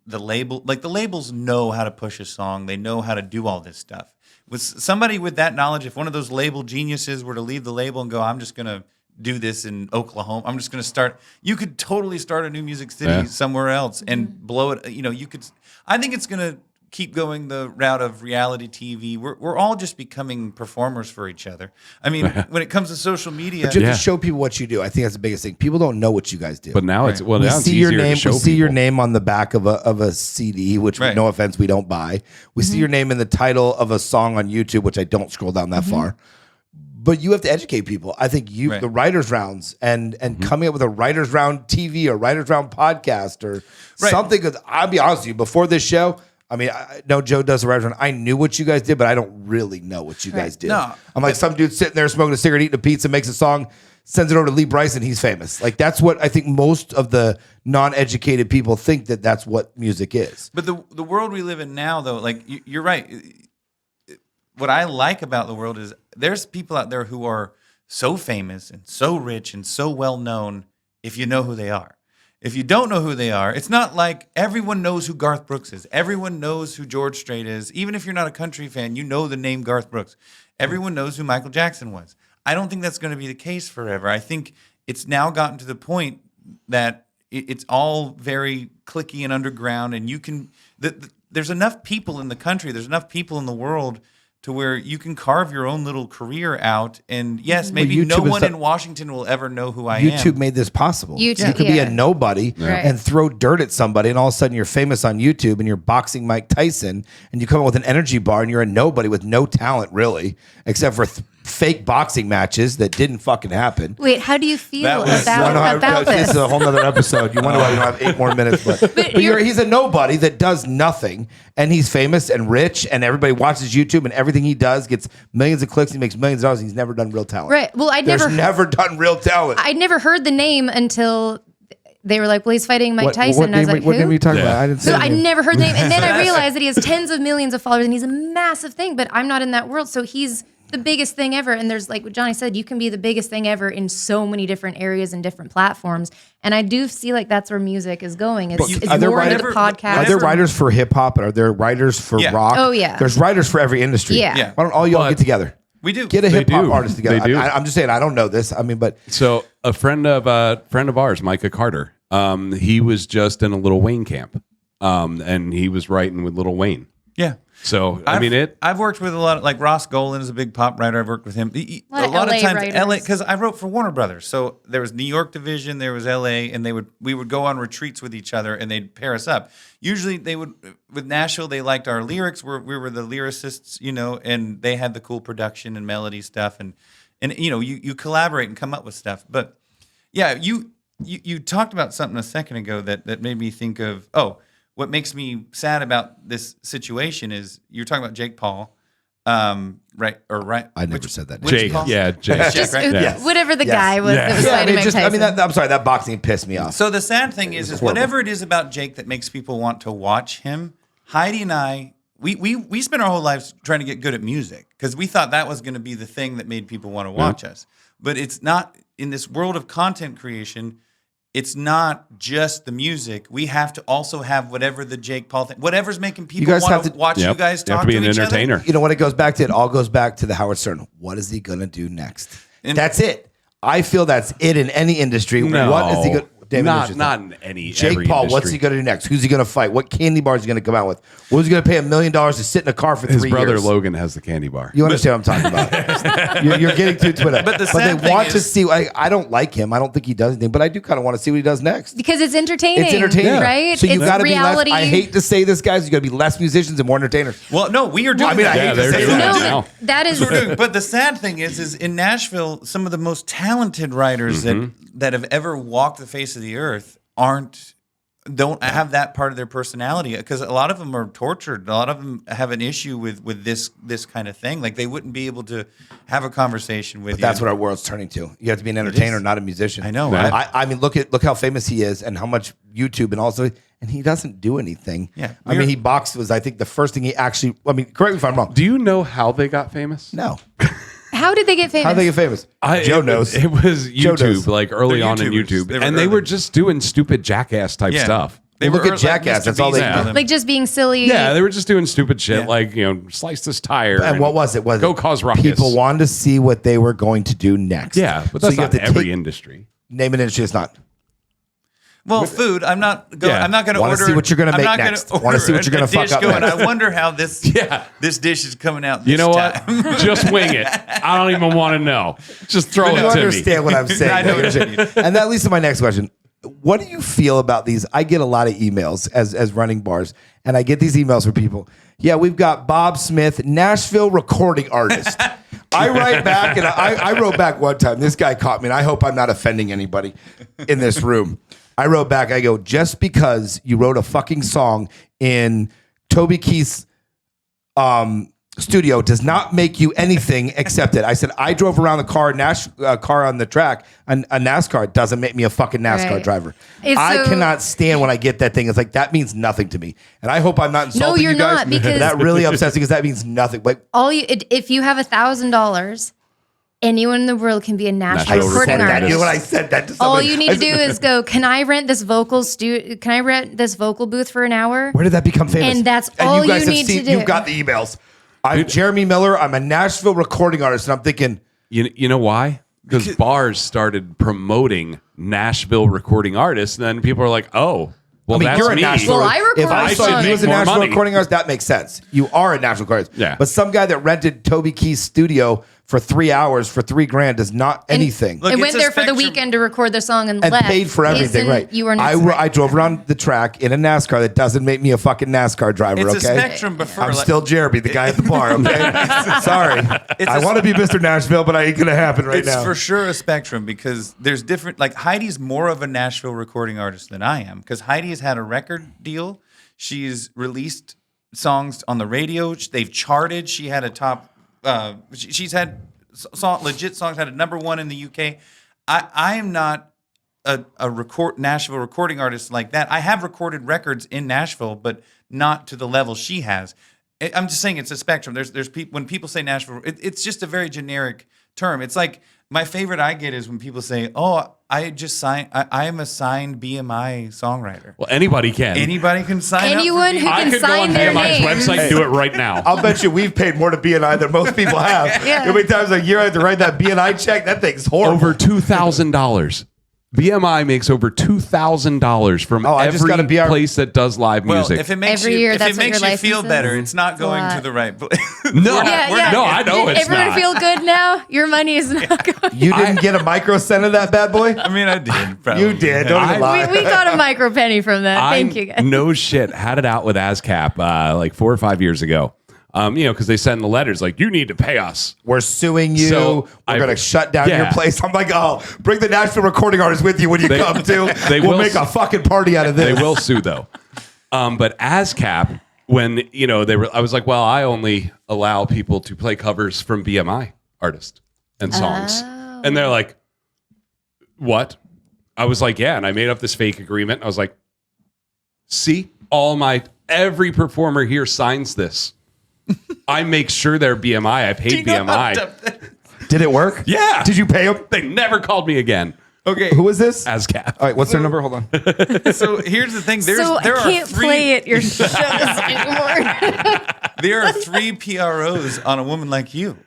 the labels know how to push a song. They know how to do all this stuff. With somebody with that knowledge, if one of those label geniuses were to leave the label and go, I'm just going to do this in Oklahoma. I'm just going to start. You could totally start a new Music City somewhere else and blow it. You could. I think it's going to keep going the route of reality TV. We're all just becoming performers for each other. I mean, when it comes to social media, But you have to show people what you do. I think that's the biggest thing. People don't know what you guys do. But now it's we now it's see your easier name. to show We see your people. name on the back of a CD, which, no offense, we don't buy. We see your name in the title of a song on YouTube, which I don't scroll down that far. But you have to educate people. I think the writers' rounds and coming up with a writers' round TV or writers' round podcast or something. Because I'll be honest with you, before this show, I mean, I know Joe does the writers' round. I knew what you guys did, but I don't really know what you guys do. No, I'm like some dude sitting there smoking a cigarette, eating a pizza, makes a song, sends it over to Brice, and he's famous. Like that's what I think most of the non-educated people think that's what music is. But the world we live in now, though, like you're right. What I like about the world is there's people out there who are so famous and so rich and so well known if you know who they are. If you don't know who they are, it's not like everyone knows who Garth Brooks is. Everyone knows who George Strait is. Even if you're not a country fan, you know the name Garth Brooks. Everyone knows who Michael Jackson was. I don't think that's going to be the case forever. I think it's now gotten to the point that it's all very cliquey and underground, and you can there's enough people in the country, there's enough people in the world to where you can carve your own little career out. And yes, maybe no one in Washington will ever know who I am. YouTube made this possible. YouTube, you could be a nobody and throw dirt at somebody, and all of a sudden you're famous on YouTube and you're boxing Mike Tyson, and you come up with an energy bar and you're a nobody with no talent really, except for fake boxing matches that didn't fucking happen. Wait, how do you feel was- about This this? is a whole nother episode. You wonder why we don't have 8 more minutes. But he's a nobody that does nothing, and he's famous and rich, and everybody watches YouTube, and everything he does gets millions of clicks. He makes millions of dollars, and he's never done real talent. Right. Well, I'd never done real talent. I'd never heard the name until they were like, well, he's fighting Mike Tyson. And I was like, what who? name are you talking about? I didn't say So I the name. never heard the name. And then I realized that he has tens of millions of followers and he's a massive thing, but I'm not in that world. So he's the biggest thing ever. And there's like what Johnny said, you can be the biggest thing ever in so many different areas and different platforms. And I do see like that's where music is going. It's Are there more into the writers- podcast. Are there writers for hip hop and are there writers for rock? Oh, yeah. There's writers for every industry. Yeah. Why don't all y'all get together? We do. Get a hip hop do. artist together. They do. I'm just saying I don't know this. I mean, but So a friend of ours, Micah Carter, he was just in a Lil Wayne camp, and he was writing with Lil Wayne. Yeah. So I've worked with a lot of, like Ross Golan is a big pop writer. I've worked with him. A lot of LA times writers. LA, because I wrote for Warner Brothers. So there was New York division, there was LA, and we would go on retreats with each other and they'd pair us up. Usually they would, with Nashville, they liked our lyrics. We were the lyricists, and they had the cool production and melody stuff. And you collaborate and come up with stuff. But yeah, you talked about something a second ago that made me think of, what makes me sad about this situation is you're talking about Jake Paul, right? I never said that. Jake, Paul? yeah, Jake. Just right? Yes. whatever the Yes. guy was that was Yeah, I fighting mean, Mike Tyson. I'm sorry, that boxing pissed me off. So the sad thing is horrible. whatever it is about Jake that makes people want to watch him, Heidi and I, we spent our whole lives trying to get good at music because we thought that was going to be the thing that made people want to watch us. But it's not in this world of content creation. It's not just the music. We have to also have whatever the Jake Paul thing, whatever's making people want to watch you guys You have talk to be to an each entertainer. other. You know what it goes back to? It all goes back to the Howard Stern. What is he gonna do next? And- that's it. I feel that's it in any industry. No. What is he going? Not in any Jake every Paul, industry. what's he going to do next? Who's he going to fight? What candy bar is he going to come out with? What is he going to pay $1 million to sit in a car for His 3 brother years? Logan has the candy bar. You understand what I'm talking about? you're getting too Twitter. But the they sad thing want to is- see. I don't like him. I don't think he does anything. But I do kind of want to see what he does next. Because it's entertaining. It's entertaining, right? So you it's got to be reality. less. I hate to say this, guys. You got to be less musicians and more entertainers. Well, no, we are doing. I mean, I that. hate to they're say doing that. it No, now. that is. We're doing- but the sad thing is in Nashville, some of the most talented writers that have ever walked the face of the earth don't have that part of their personality, because a lot of them are tortured. A lot of them have an issue with this kind of thing. Like they wouldn't be able to have a conversation with you. That's what our world's turning to. You have to be an entertainer, not a musician. I know. I mean, look how famous he is and how much YouTube and also, and he doesn't do anything. Yeah. I mean, he boxed was, I think, the first thing he actually. I mean, correct me if I'm wrong. Do you know how they got famous? No. How did they get famous? How they get famous? Joe knows. It was Joe knows. YouTube, like early They're on in YouTubers. YouTube. They were And they early. were just doing stupid jackass type Yeah. stuff. They Look were at Jackass, Mr. that's all they Beast do. and them. Like just being silly. Yeah, they were just doing stupid shit Yeah. like, slice this tire. And what was it? Go cause ruckus. People wanted to see what they were going to do next. Yeah, but So that's you not have to every industry. name an industry. It's not. Well, food. I'm not going. Yeah. I'm not going to Wanna order. see what you're gonna I'm make not next. Gonna Wanna order see what you're gonna a fuck dish up going, next. I wonder how this Yeah. this dish is coming out. You This know time. what? Just wing it. I don't even want to know. Just throw You it to me. understand what I'm saying. I know what you mean. And that leads to my next question. What do you feel about these? I get a lot of emails as running bars, and I get these emails from people. Yeah, we've got Bob Smith, Nashville recording artist. I write back, and I wrote back one time. This guy caught me, and I hope I'm not offending anybody in this room. I wrote back, I go, just because you wrote a fucking song in Toby Keith's studio does not make you anything except it. I said, I drove around the car on the track, a NASCAR doesn't make me a fucking NASCAR Right. driver. It's I so- cannot stand when I get that thing. It's like, that means nothing to me. And I hope I'm not insulting you're you guys. not, because- that really upsets me because that means nothing. Like, If you have $1,000, anyone in the world can be a national Nashville recording recording artist. you know what I said that to All somebody. you need to do is go, can I rent this vocal booth for an hour? Where did that become famous? And that's all guys you have need to do. You've got the emails. I'm Jeremy Miller. I'm a Nashville recording artist. And I'm thinking, You know why? Because bars started promoting Nashville recording artists, and then people are like, "Oh, well, I mean, that's you're a me." Nashville. Well, I record if I songs. saw you as a More Nashville money. recording artist, that makes sense. You are a Nashville recording artist. Yeah. But some guy that rented Toby Keith's studio for 3 hours for $3,000 does not anything. Look, and it's went a there for the spectrum. weekend to record their song and and left. paid for everything, Isn't- right? You are I drove around the track in a NASCAR that doesn't make me a fucking NASCAR driver. It's okay, a spectrum before. I'm still Jeremy, the guy at the bar. Okay, sorry. It's I a- want to be Mr. Nashville, but it ain't gonna happen right It's now. for sure a spectrum, because there's different. Like Heidi's more of a Nashville recording artist than I am, because Heidi has had a record deal. She's released songs on the radio. They've charted. She had a top. She's had legit songs. Had a #1 in the UK. I am not a Nashville recording artist like that. I have recorded records in Nashville, but not to the level she has. I'm just saying it's a spectrum. There's people, when people say Nashville, it's just a very generic term. It's like, my favorite I get is when people say, "Oh, I just signed. I am a signed BMI songwriter." Well, anybody can. Anybody can sign Anyone up. who I can could go sign on their BMI's name. website and do it right now. I'll bet you we've paid more to BNI than most people have. Yeah. How many times a year I have to write that BNI check? That thing's horrible. Over $2,000. BMI makes over $2,000 from I just every gotta be our- place that does live Well, music. if it makes Every you, year, if that's it what makes your you feel license is? better, it's not It's a going lot. to the right place. No. We're not- Yeah, we're yeah. not No, I getting- know it's Everyone not. feel good now? Your money is not going. You didn't get a micro cent of that bad boy? I mean, I did. Probably. You did. Don't even lie. We got a micro penny from that. Thank you, guys. No shit. Had it out with ASCAP like 4 or 5 years ago. Because they send the letters like, you need to pay us. We're suing you. So, We're going to shut down your place. I'm like, oh, bring the Nashville recording artist with you when you come too. We'll make a fucking party out of this. They will sue though. But ASCAP, when I was like, well, I only allow people to play covers from BMI artists and songs, and they're like, what? I was like, yeah, and I made up this fake agreement. I was like, see, every performer here signs this. I make sure they're BMI. I paid BMI. Did it work? Yeah. Did you pay them? They never called me again. Okay. Who is this? ASCAP. All right, what's their number? Hold on. So here's the thing. So There I can't play at your shows anymore. There are 3 PROs on a woman like you.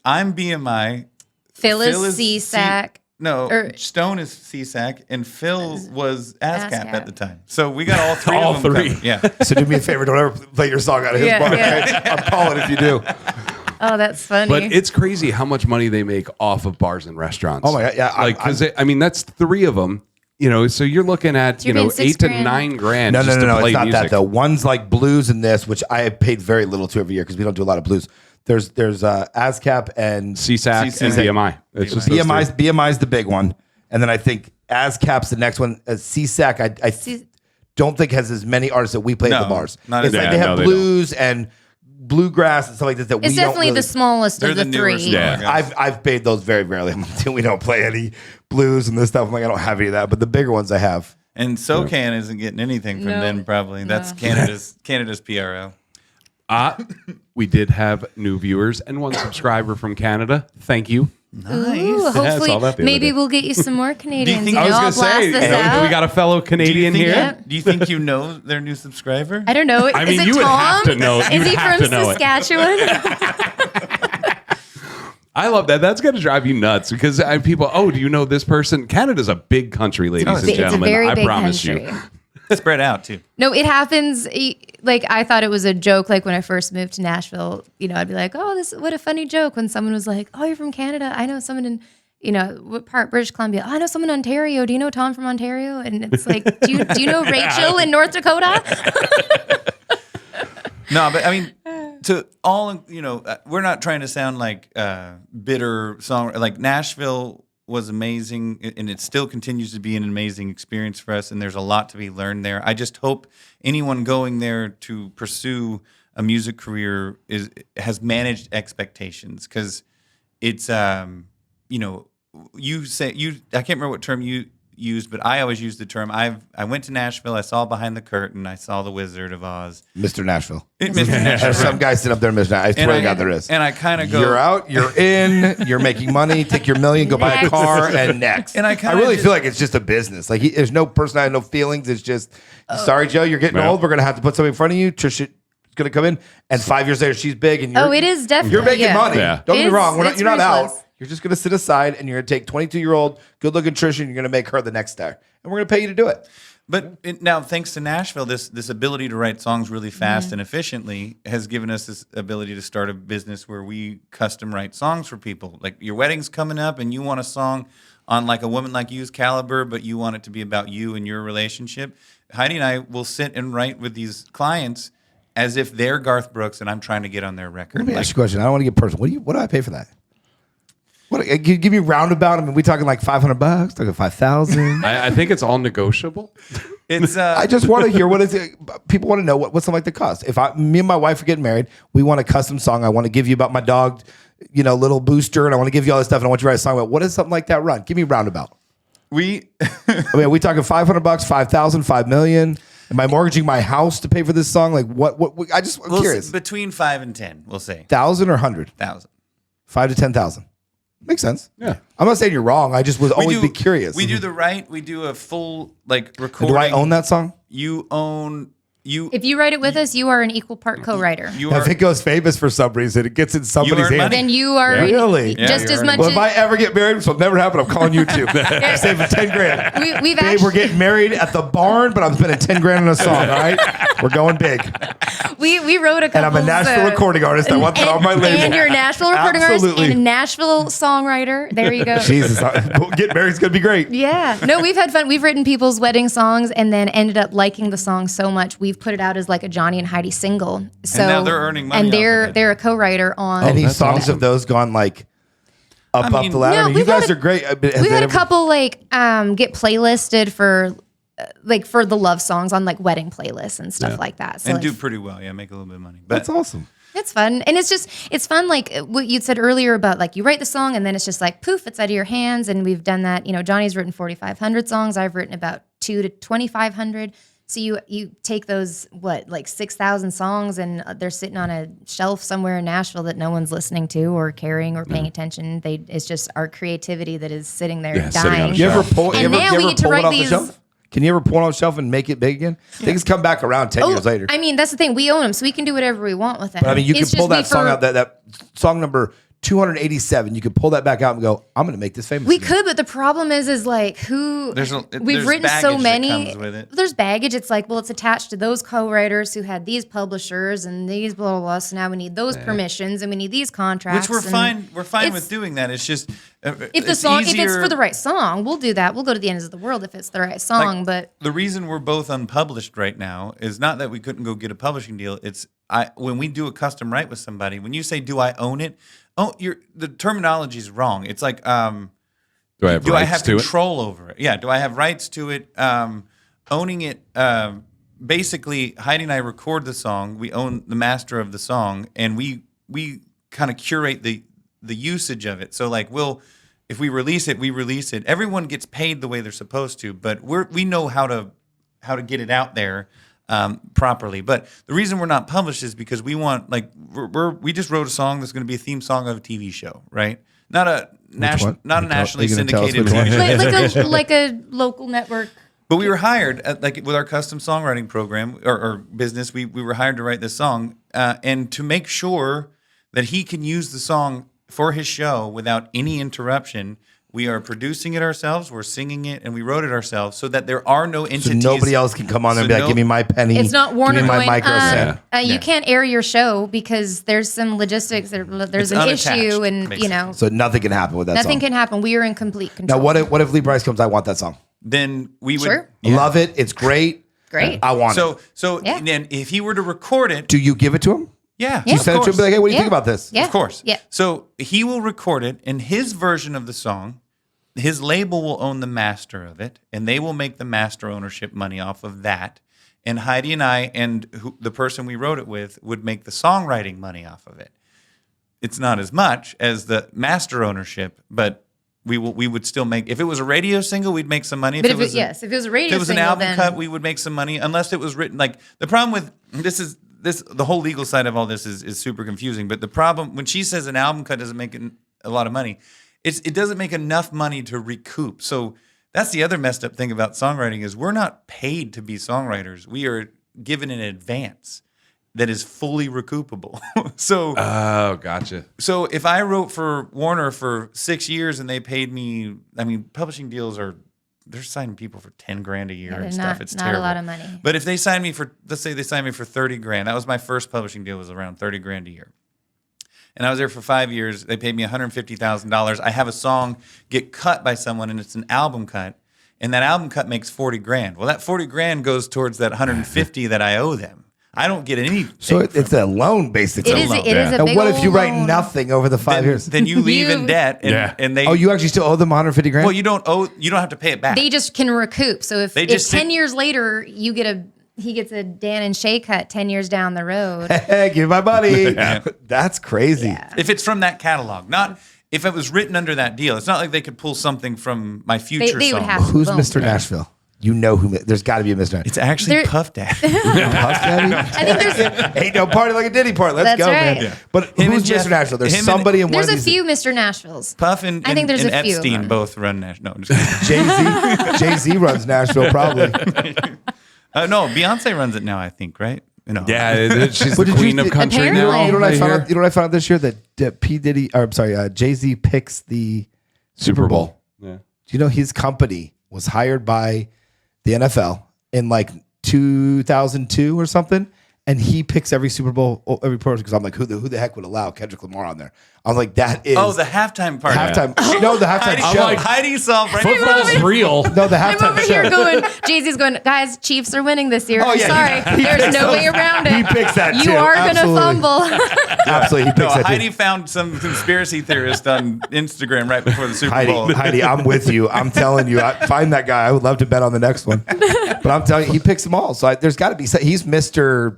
I'm BMI. Phyllis Phyllis CSAC. Or- Stone is CSAC, and Phil was ASCAP ASCAP. at the time. So we got all three All of them three. covered. Yeah. So do me a favor, don't ever play your song out of his Yeah, bar. yeah. Okay? I'm calling if you do. Oh, that's funny. But it's crazy how much money they make off of bars and restaurants. Oh my God, yeah, Like, because I mean, that's 3 of them. So you're looking at You're paying 6 $8 to grand. $9 grand. No, just to play it's not music. that though. One's like blues and this, which I have paid very little to every year because we don't do a lot of blues. There's ASCAP and CSAC and BMI. It's just those three. BMI's the big one, and then I think ASCAP's the next one. CSAC, I don't think has as many artists that we play at the bars. not It's as- like Yeah, they have no, they blues and bluegrass and stuff like this that we it's don't definitely really, the smallest They're of the the newer 3. smaller Yeah. guys. I've paid those very rarely. We don't play any blues and this stuff. I'm like, I don't have any of that, but the bigger ones I have. And SoCan isn't getting anything from No. them, probably. That's Canada's PRO. We did have new viewers and 1 subscriber from Canada. Thank you. Ooh, saw that hopefully, the other maybe day. we'll get you some more Canadians. think- You I know, was I'll blast this out. We got a fellow Canadian do you think, here. Yep. Do you think you know their new subscriber? I don't know. I Is mean, it you would Tom? have to know- Is you'd he have from to know it. Saskatchewan? I love that. That's going to drive you nuts because people, do you know this person? Canada's a big country, ladies and It's a gentlemen. very I big promise country. you. Spread out, too. No, it happens. Like, I thought it was a joke. Like, when I first moved to Nashville, I'd be like, oh, what a funny joke. When someone was like, oh, you're from Canada. I know someone in, what part? British Columbia. Oh, I know someone in Ontario. Do you know Tom from Ontario? And it's like, do you know Rachel in North Dakota? No, but I mean, to all, we're not trying to sound like bitter song. Like Nashville was amazing, and it still continues to be an amazing experience for us. And there's a lot to be learned there. I just hope anyone going there to pursue a music career has managed expectations, because it's you say I can't remember what term you used, but I always use the term. I went to Nashville. I saw Behind the Curtain. I saw The Wizard of Oz. Mr. Nashville. Mr. Nashville. There's some guy sitting up there, Mr. I swear to God there is. And I kind of go. You're out, you're in, you're making money, take your $1 million, go buy a Next. car, and next. And I really feel like it's just a business. Like there's no personality, no feelings. It's just, sorry, Joe, you're getting Well. old. We're going to have to put something in front of you. Trisha is going to come in, and 5 years later, she's big. And Oh, it is definitely. You're making yeah. money. Yeah. Don't get me It's- wrong. it's You're not out. ruthless. You're just going to sit aside, and you're going to take 22-year-old, good-looking Trisha, and you're going to make her the next star. And we're going to pay you to do it. But now, thanks to Nashville, this ability to write songs really fast and efficiently has given us this ability to start a business where we custom write songs for people. Like your wedding's coming up, and you want a song on like A Woman Like You's caliber, but you want it to be about you and your relationship. Heidi and I will sit and write with these clients as if they're Garth Brooks and I'm trying to get on their record. Let me ask you a question. I don't want to get personal. What do I pay for that? What give me roundabout? I mean, we talking like $500, talking 5,000. I think it's all negotiable. It's I just want to hear what is it. People want to know what's something like the cost. If me and my wife are getting married, we want a custom song. I want to give you about my dog, little booster, and I want to give you all this stuff, and I want you to write a song about. What does something like that run? Give me roundabout. I mean, are we talking $500, 5,000, 5 million? Am I mortgaging my house to pay for this song? Like what I'm curious. Between 5 and 10, we'll say 1,000 or 100? 1,000. 5 to 10,000. Makes sense. Yeah. I'm not saying you're wrong. I just was always be curious. We do we do a full recording. Do I own that song? You own you. If you write it with us, you are an equal part co-writer. You If are. it goes famous for some reason, it gets in somebody's earn hand. money. Then you are Really? just Yeah, as you're much. Well, if I ever get married, which will never happen, I'm calling you too. Saving 10 grand. We've Babe, actually we're getting married at the barn, but I'm spending 10 grand on a song, all right? We're going big. we wrote a couple. And I'm a Nashville recording artist. I want that on my label. And you're a Nashville recording Absolutely. artist and a Nashville songwriter. There you go. Jesus, getting married is going to be great. Yeah. No, we've had fun. We've written people's wedding songs and then ended up liking the song so much we've put it out as like a Johnny and Heidi single. So now they're earning money And off they're of it. they're a co-writer on. Any that's songs awesome. of those gone like up mean, the ladder? No, I mean, you we've guys had are great. We've had a couple get playlisted for for the love songs on like wedding playlists and stuff like that. So and like, do pretty well. Yeah, make a little bit of money. But That's awesome. it's fun. And it's fun like what you said earlier about like you write the song and then it's just like poof, it's out of your hands. And we've done that. Johnny's written 4,500 songs. I've written about 2,000 to 2,500. So you take those 6,000 songs and they're sitting on a shelf somewhere in Nashville that no one's listening to or caring or paying attention. It's just our creativity that is sitting there sitting on dying. a You ever pull? And you ever, now you we ever get to pull write it off these- the shelf? Can you ever pull it off the shelf and make it big again? Things come back around 10 years later. I mean, that's the thing. We own them, so we can do whatever we want with them. But I mean, you can It's pull just that song out. That song number 287. You could pull that back out and go, I'm going to make this famous. We again. could, but the problem is like who we've written so many. There's baggage. It's like, well, it's attached to those co-writers who had these publishers and these blah blah blah. So now we need those permissions and we need these contracts. Which we're fine. We're fine with doing that. It's just if the song, if it's for the right song, we'll do that. We'll go to the ends of the world if it's the right song. But the reason we're both unpublished right now is not that we couldn't go get a publishing deal. It's when we do a custom write with somebody. When you say, "Do I own it?" Oh, the terminology is wrong. It's like, do I have control over it? Yeah. Do I have rights to it? Owning it. Basically, Heidi and I record the song. We own the master of the song, and we kind of curate the usage of it. So like, if we release it, we release it. Everyone gets paid the way they're supposed to, but we know how to get it out there properly. But the reason we're not published is because we want, like, we just wrote a song that's going to be a theme song of a TV show, right? Not a nationally syndicated TV show. like a local network. But we were hired with our custom songwriting program or business. We were hired to write this song and to make sure that he can use the song for his show without any interruption. We are producing it ourselves, we're singing it, and we wrote it ourselves so that there are no entities. So nobody else can come on there and be like, give me my penny. It's not Warner give me my going, microcent. You can't air your show because there's some logistics. There's an issue, and basically. So nothing can happen with that nothing song. can happen. We are in complete control. Now, what if Lee Brice comes, I want that song. Then we would Sure. Love it. It's great. Great. I want it. So then if he were to record it. Do you give it to him? Yeah. You send it to him and be like, hey, what do you think about this? Yeah. Of course. Yeah. So he will record it, and his version of the song, his label will own the master of it, and they will make the master ownership money off of that. And Heidi and I and the person we wrote it with would make the songwriting money off of it. It's not as much as the master ownership, but we would still make. If it was a radio single, we'd make some money. But if it was a radio single, if it was an album cut, we would make some money. Unless it was written like the problem with the whole legal side of all this is super confusing. But the problem when she says an album cut doesn't make a lot of money, it doesn't make enough money to recoup. So that's the other messed up thing about songwriting is we're not paid to be songwriters. We are given an advance that is fully recoupable. So gotcha. So if I wrote for Warner for 6 years and they paid me, I mean, publishing deals they're signing people for $10,000 a year and stuff. It's terrible. Not a lot of money. But if they signed me let's say they signed me for $30,000. That was my first publishing deal, was around $30,000 a year. And I was there for 5 years. They paid me $150,000. I have a song get cut by someone, and it's an album cut, and that album cut makes $40,000. Well, that $40,000 goes towards that $150,000 that I owe them. I don't get any. So it's a loan, basically. It is a big And what if you write loan. nothing over the 5 years? Then you leave in debt, and they. Oh, you actually still owe them $150,000? Well, you don't have to pay it back. They just can recoup. So if 10 years later he gets a Dan and Shay cut 10 years down the road. Hey, give my money. That's crazy. Yeah. If it's from that catalog, not if it was written under that deal. It's not like they could pull something from my future They would song. have to. Who's Boom. Mr. Nashville? You know who? There's got to be a Mr. Nashville. It's actually There- Puff Daddy. Puff Daddy? I think there's Ain't no party like a Diddy party. Let's That's go, right. man. Yeah. But Him who's and Jeff- Mr. Nashville? There's him and- somebody in one there's of a these. few Mr. Nashvilles. Puff and I think there's a few of Epstein them. both run Nashville. No, I'm just kidding. Jay-Z runs Nashville, probably. No, Beyonce runs it now, I think, right? No. Yeah, she's But the did you- queen of country apparently- now. You know what I right found here. out? You know what I found out this year that Jay-Z picks the Super Bowl. Yeah. Do you know his company was hired by the NFL in like 2002 or something? And he picks every Super Bowl, every person, because I'm like, who the heck would allow Kendrick Lamar on there? I'm like, that is Oh, the halftime part. halftime. No, the halftime Heidi, show. Heidi saw right Football's real. No, the I'm halftime over show. here going, Jay-Z's going, guys, Chiefs are winning this year. Oh, I'm yeah, sorry. There's no way around it. He picks that You too. are going to Absolutely. fumble. Absolutely, he No, picks that Heidi too. found some conspiracy theorist on Instagram right before the Super Bowl. Heidi, I'm with you. I'm telling you, find that guy. I would love to bet on the next one. But I'm telling you, he picks them all. So there's got to be. He's Mr.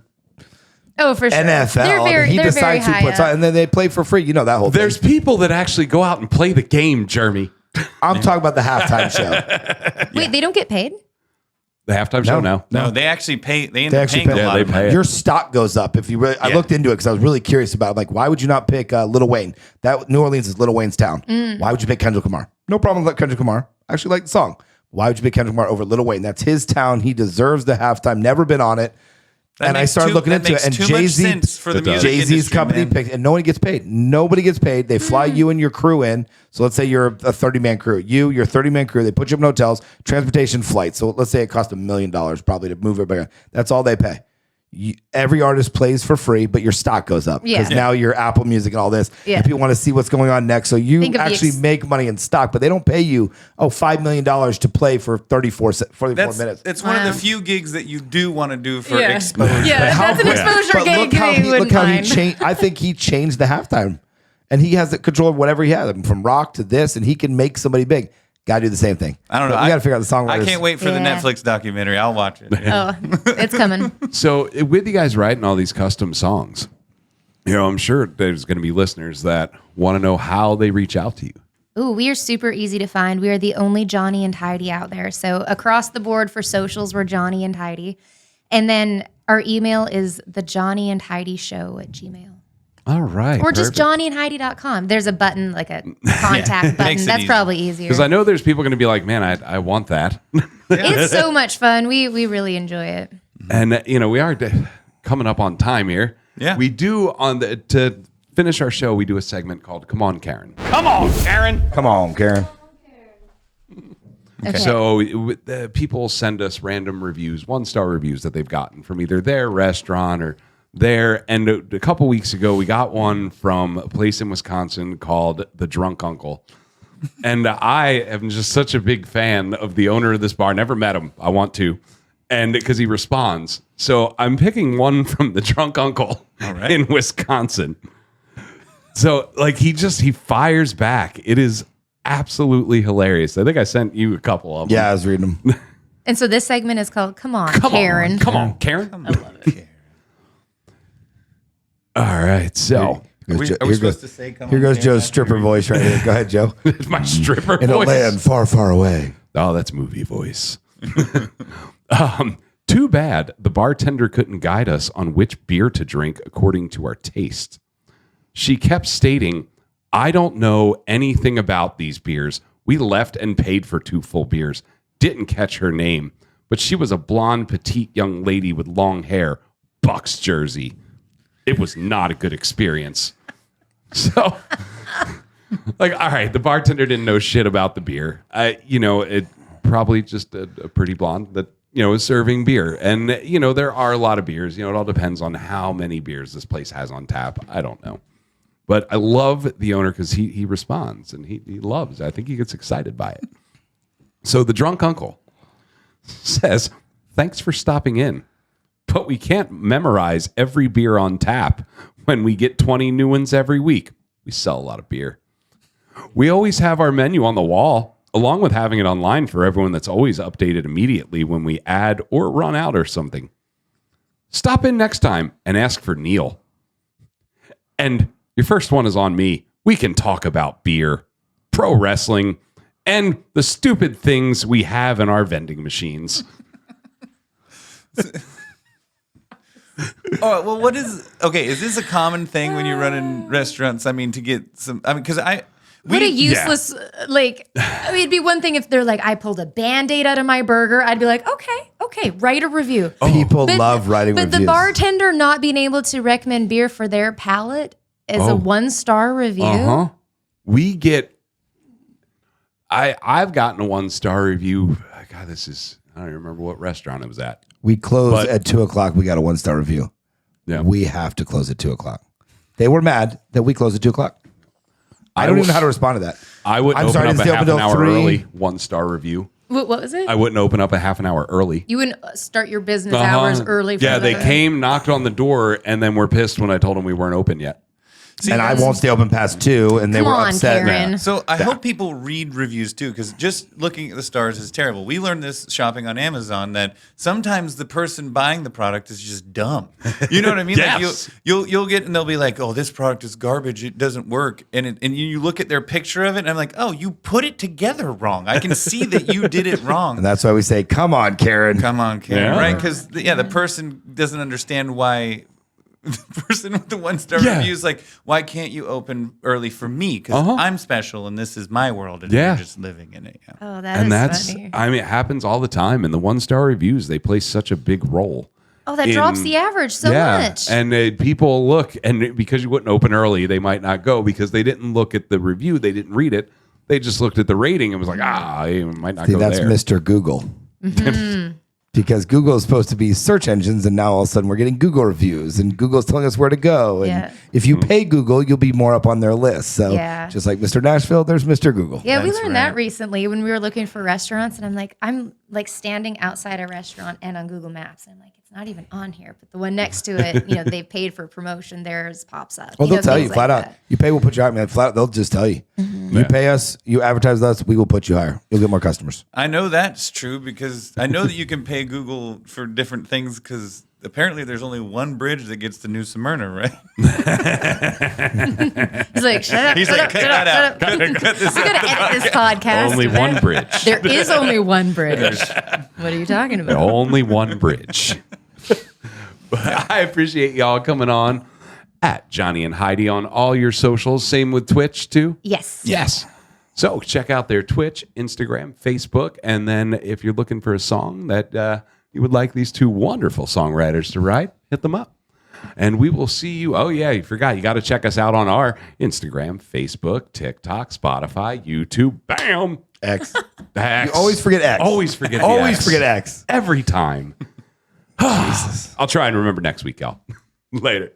Oh, for sure. NFL. He they're decides very who puts high on, up. and then they play for free. You know that whole thing. There's people that actually go out and play the game, Jeremy. I'm talking about the halftime show. Wait, they don't get paid? The halftime show now. No, they actually pay. They end up actually paying pay. a lot Yeah, of they money. pay it. Your stock goes up if you really. I Yeah. looked into it because I was really curious about like why would you not pick Lil Wayne? That New Orleans is Lil Wayne's town. Why would you pick Kendrick Lamar? No problem with Kendrick Lamar. I actually like the song. Why would you pick Kendrick Lamar over Lil Wayne? That's his town. He deserves the halftime. Never been on it. And I started looking into it, and Jay-Z for the music Jay-Z's industry, company man. picked, and no one gets paid. Nobody gets paid. They fly you and your crew in. So let's say you're a 30-man crew. Your 30-man crew, they put you up in hotels, transportation, flights. So let's say it cost $1 million probably to move everybody. That's all they pay. Every artist plays for free, but your stock goes up because now you're Apple Music and all this. Yeah. And people want to see what's going on next. So you actually make money in stock, but they don't pay you $5 million to play for 44 minutes. It's one of the few gigs that you do want to do for exposure. Yeah, that's an exposure gig. Look how he changed. I think he changed the halftime, and he has the control of whatever he has, from rock to this, and he can make somebody big. Got to do the same thing. I don't know. We got to figure out the songwriters. I can't wait for the Netflix documentary. I'll watch it. Oh, it's coming. So with you guys writing all these custom songs, I'm sure there's going to be listeners that want to know how they reach out to you. Ooh, we are super easy to find. We are the only Johnny and Heidi out there. So across the board for socials, we're Johnny and Heidi. And then our email is thejohnnyandheidishow@gmail.com. All right. Or just johnnyandheidi.com. There's a button, like a contact button. That's probably easier. Because I know there's people going to be like, man, I want that. It's so much fun. We really enjoy it. And, we are coming up on time here. Yeah. We do, to finish our show, we do a segment called Come On, Karen. Come on, Karen. Come on, Karen. Okay. So people send us random reviews, 1-star reviews that they've gotten from either their restaurant or there. And a couple weeks ago, we got one from a place in Wisconsin called The Drunk Uncle. And I am just such a big fan of the owner of this bar. Never met him. I want to. And because he responds. So I'm picking one from The Drunk Uncle in Wisconsin. So he fires back. It is absolutely hilarious. I think I sent you a couple of them. Yeah, I was reading them. And so this segment is called Come On, Karen. Come on, Karen. I love it. All right, so Are we supposed to say come on? Here goes Karen, Joe's after stripper we- voice right here. Go ahead, Joe. it's my stripper In a voice. land far, far away. Oh, that's movie voice. Too bad the bartender couldn't guide us on which beer to drink according to our taste. She kept stating, I don't know anything about these beers. We left and paid for 2 full beers. Didn't catch her name, but she was a blonde, petite young lady with long hair, Bucks jersey. It was not a good experience. So, all right, the bartender didn't know shit about the beer. It probably just a pretty blonde that, is serving beer. And, there are a lot of beers. It all depends on how many beers this place has on tap. I don't know. But I love the owner because he responds and he loves it. I think he gets excited by it. So the Drunk Uncle says, thanks for stopping in. But we can't memorize every beer on tap when we get 20 new ones every week. We sell a lot of beer. We always have our menu on the wall, along with having it online for everyone that's always updated immediately when we add or run out or something. Stop in next time and ask for Neil. And your first one is on me. We can talk about beer, pro wrestling, and the stupid things we have in our vending machines. Oh, well, is this a common thing when you run in restaurants? I mean, to get some, because what a useless, it'd be one thing if they're like, I pulled a Band-Aid out of my burger. I'd be like, okay, write a review. People love writing reviews. But the bartender not being able to recommend beer for their palate is a 1-star review. We get, I've gotten a 1-star review. God, I don't even remember what restaurant it was at. We closed at 2:00. We got a 1-star review. Yeah. We have to close at 2:00. They were mad that we closed at 2:00. I don't even know how to respond to that. I wouldn't open up a half an hour early 1-star review. What was it? I wouldn't open up a half an hour early. You wouldn't start your business hours early. Yeah, they came, knocked on the door, and then were pissed when I told them we weren't open yet. See, and I won't stay open past 2, and they were upset. Karen. So I hope people read reviews too, because just looking at the stars is terrible. We learned this shopping on Amazon that sometimes the person buying the product is just dumb. You know what I mean? Yes. Like you'll get, and they'll be like, "Oh, this product is garbage. It doesn't work." And you look at their picture of it, and I'm like, "Oh, you put it together wrong. I can see that you did it wrong." And that's why we say, "Come on, Karen." Come on, Karen. Yeah. Right? Because the person doesn't understand why. The person with the 1-star review is like, why can't you open early for me? Because I'm special and this is my world and you're just living in it. Yeah. Oh, that's funny. I mean, it happens all the time. And the 1-star reviews, they play such a big role. Oh, that drops the average so much. And people look, and because you wouldn't open early, they might not go because they didn't look at the review. They didn't read it. They just looked at the rating and was like, I might not go that's there. Mr. Google. Because Google is supposed to be search engines, and now all of a sudden we're getting Google reviews, and Google's telling us where to go. And if you pay Google, you'll be more up on their list. So just like Mr. Nashville, there's Mr. Google. Yeah, we learned that recently when we were looking for restaurants, and I'm like standing outside a restaurant and on Google Maps, and I'm like, it's not even on here. But the one next to it, they paid for promotion. Theirs pops up. Well, they'll tell you flat out. You pay, we'll put you higher. Man, flat out, they'll just tell you. You pay us, you advertise with us, we will put you higher. You'll get more customers. I know that's true because I know that you can pay Google for different things because apparently there's only one bridge that gets to New Smyrna, right? He's like, shut up. He's shut like, up, cut shut that up, out. shut up. Cut this We gotta edit this podcast. Only one bridge. There is only one bridge. What are you talking about? Only one bridge. I appreciate y'all coming on at Johnny and Heidi on all your socials. Same with Twitch too? Yes. So check out their Twitch, Instagram, Facebook. And then if you're looking for a song that you would like these two wonderful songwriters to write, hit them up. And we will see you. Oh, yeah, you forgot. You got to check us out on our Instagram, Facebook, TikTok, Spotify, YouTube. Bam! X. X. You always forget X. Always forget the Always X. forget X. Every time. Jesus. I'll try and remember next week, y'all. Later.